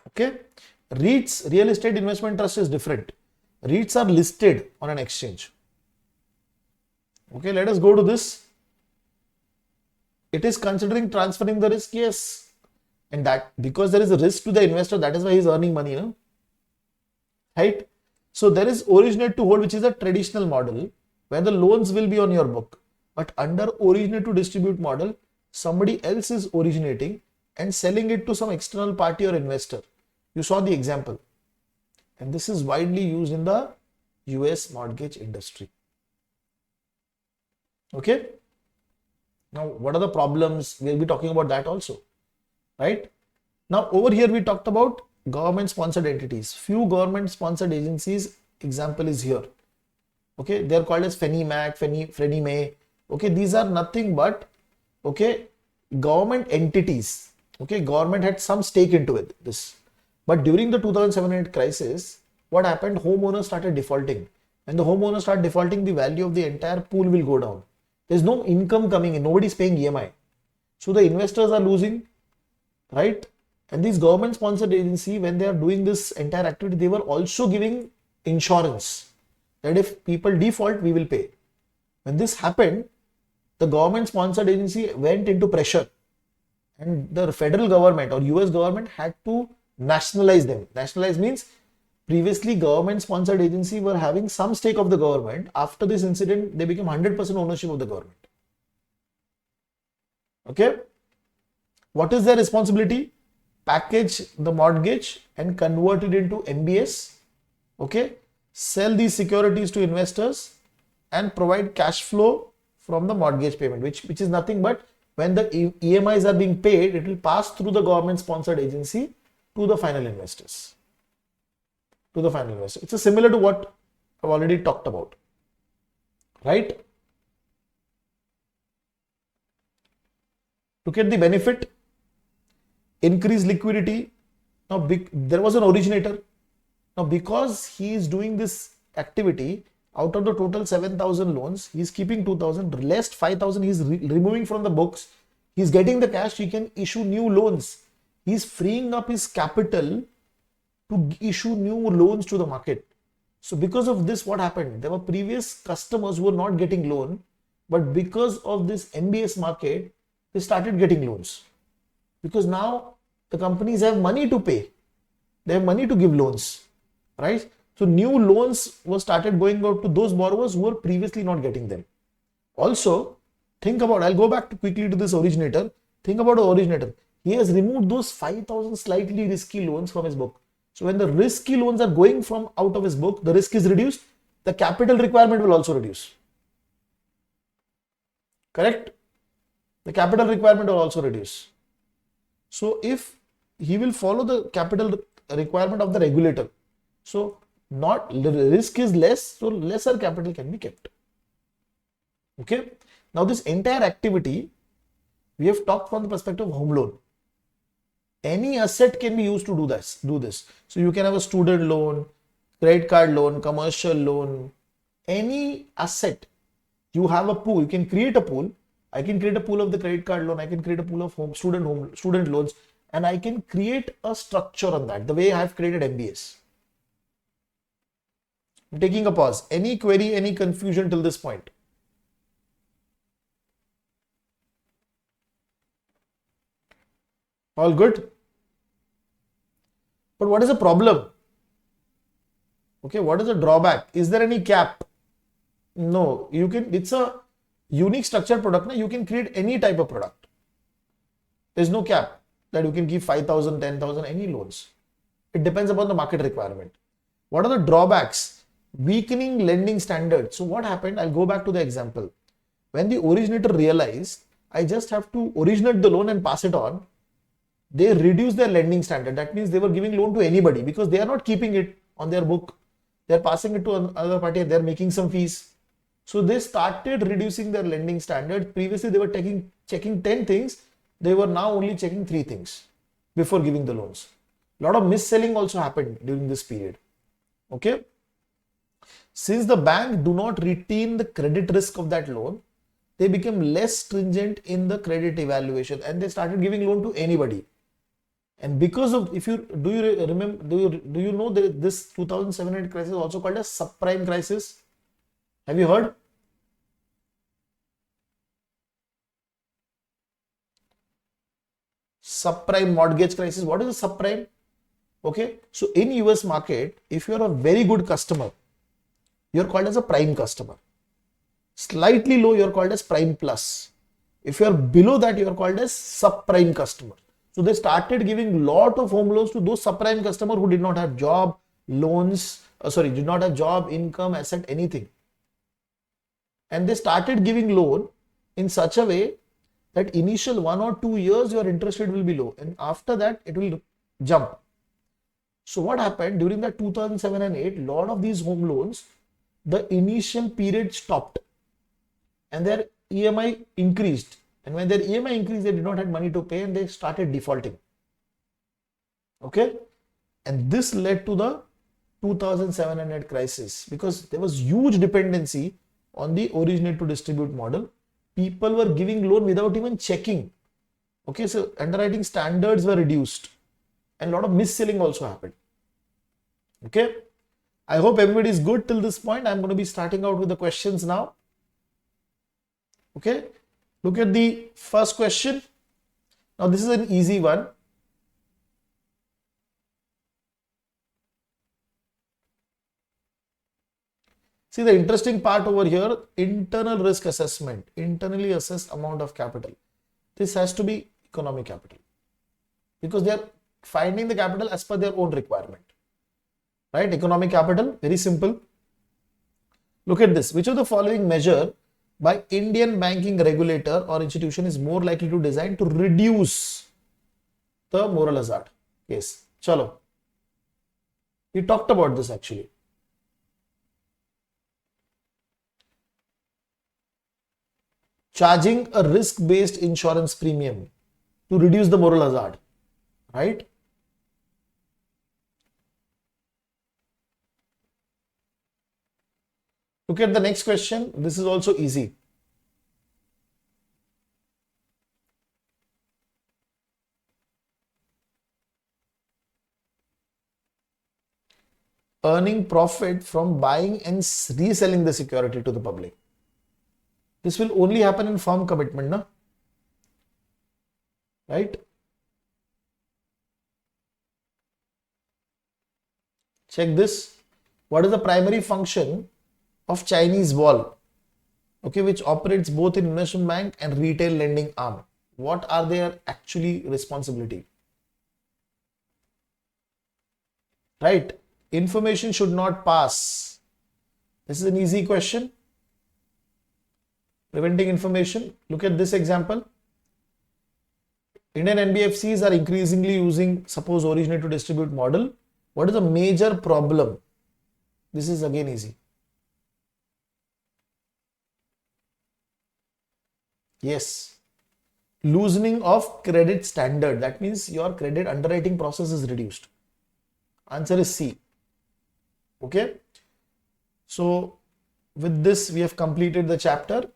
Okay. REITs, real estate investment trust, is different. REITs are listed on an exchange. Okay, let us go to this. It is considering transferring the risk, yes. And that because there is a risk to the investor, that is why he is earning money, no? Right? So there is originate to hold, which is a traditional model where the loans will be on your book. But under originate to distribute model, somebody else is originating and selling it to some external party or investor. You saw the example. And this is widely used in the US mortgage industry. Okay. Now, what are the problems? We'll be talking about that also. Right? Now, over here we talked about government sponsored entities. Few government sponsored agencies, example is here. Okay, they are called as Fannie Mac, Freddie Mae. Okay, these are nothing but government entities. Okay, government had some stake into it. But during the 2007-8 crisis, what happened? Homeowners started defaulting. When the homeowners start defaulting, the value of the entire pool will go down. There's no income coming in. Nobody is paying EMI. So the investors are losing, right? And these government sponsored agency, when they are doing this entire activity, they were also giving insurance that if people default, we will pay. When this happened, the government sponsored agency went into pressure, and the federal government or US government had to nationalize them. Nationalize means previously government sponsored agency were having some stake of the government. After this incident, they became 100% ownership of the government. Okay. What is their responsibility? Package the mortgage and convert it into MBS. Okay. Sell these securities to investors and provide cash flow from the mortgage payment, which is nothing but when the EMIs are being paid, it will pass through the government sponsored agency to the final investors. It's similar to what I've already talked about, right? To get the benefit, increase liquidity. Now, there was an originator. Now, because he is doing this activity, out of the total 7,000 loans, he is keeping 2,000, less 5,000 he is removing from the books. He is getting the cash, he can issue new loans. He is freeing up his capital to issue new loans to the market. So because of this, what happened? There were previous customers who were not getting loan, but because of this MBS market, they started getting loans. Because now the companies have money to pay. They have money to give loans, right? So new loans were started going out to those borrowers who were previously not getting them. Also, think about, I'll go back quickly to this originator. Think about the originator. He has removed those 5,000 slightly risky loans from his book. So when the risky loans are going from out of his book, the risk is reduced. The capital requirement will also reduce. Correct? The capital requirement will also reduce. So if he will follow the capital requirement of the regulator, so not the risk is less, so lesser capital can be kept. Okay. Now this entire activity we have talked from the perspective of home loan. Any asset can be used to do this. So you can have a student loan, credit card loan, commercial loan, any asset. You have a pool. You can create a pool. I can create a pool of the credit card loan. I can create a pool of student loans, and I can create a structure on that. The way I have created MBS. I'm taking a pause. Any query, any confusion till this point? All good? But what is the problem? Okay, what is the drawback? Is there any cap? No, you can, it's a unique structured product. You can create any type of product. There's no cap that you can give 5,000, 10,000, any loans. It depends upon the market requirement. What are the drawbacks? Weakening lending standards. So what happened? I'll go back to the example. When the originator realized, I just have to originate the loan and pass it on, they reduced their lending standard. That means they were giving loan to anybody because they are not keeping it on their book. They're passing it to another party and they're making some fees. So they started reducing their lending standard. Previously, they were checking 10 things. They were now only checking 3 things before giving the loans. A lot of mis-selling also happened during this period. Okay. Since the bank do not retain the credit risk of that loan, they became less stringent in the credit evaluation and they started giving loan to anybody. And because of, do you know that this 2007 crisis is also called as subprime crisis? Have you heard? Subprime mortgage crisis. What is a subprime? Okay. So in US market, if you are a very good customer, you're called as a prime customer. Slightly low, you're called as prime plus. If you're below that, you're called as subprime customer. So they started giving lot of home loans to those subprime customers who did not have job, did not have job, income, asset, anything. And they started giving loan in such a way that initial 1 or 2 years your interest rate will be low and after that it will jump. So what happened during that 2007 and 8, lot of these home loans, the initial period stopped and their EMI increased. And when their EMI increased, they did not have money to pay and they started defaulting. Okay. And this led to the 2007 and 8 crisis because there was huge dependency on the originate to distribute model. People were giving loan without even checking. Okay. So underwriting standards were reduced. and a lot of mis-selling also happened. Okay. I hope everybody is good till this point. I'm going to be starting out with the questions now. Okay. Look at the first question. Now this is an easy one. See the interesting part over here, internal risk assessment, internally assessed amount of capital. This has to be economic capital because they are finding the capital as per their own requirement. Right? Economic capital, very simple. Look at this. Which of the following measure by Indian banking regulator or institution is more likely to design to reduce the moral hazard? Yes. Chalo. We talked about this actually. Charging a risk-based insurance premium to reduce the moral hazard, right? Look at the next question. This is also easy. Earning profit from buying and reselling the security to the public. This will only happen in firm commitment, na? Right? Check this. What is the primary function of Chinese wall? Okay, which operates both in investment bank and retail lending arm. What are their actually responsibility? Right? Information should not pass. This is an easy question. Preventing information. Look at this example. Indian NBFCs are increasingly using, suppose, originate to distribute model. What is the major problem? This is again easy. Yes. Loosening of credit standard. That means your credit underwriting process is reduced. Answer is C. Okay. So with this, we have completed the chapter.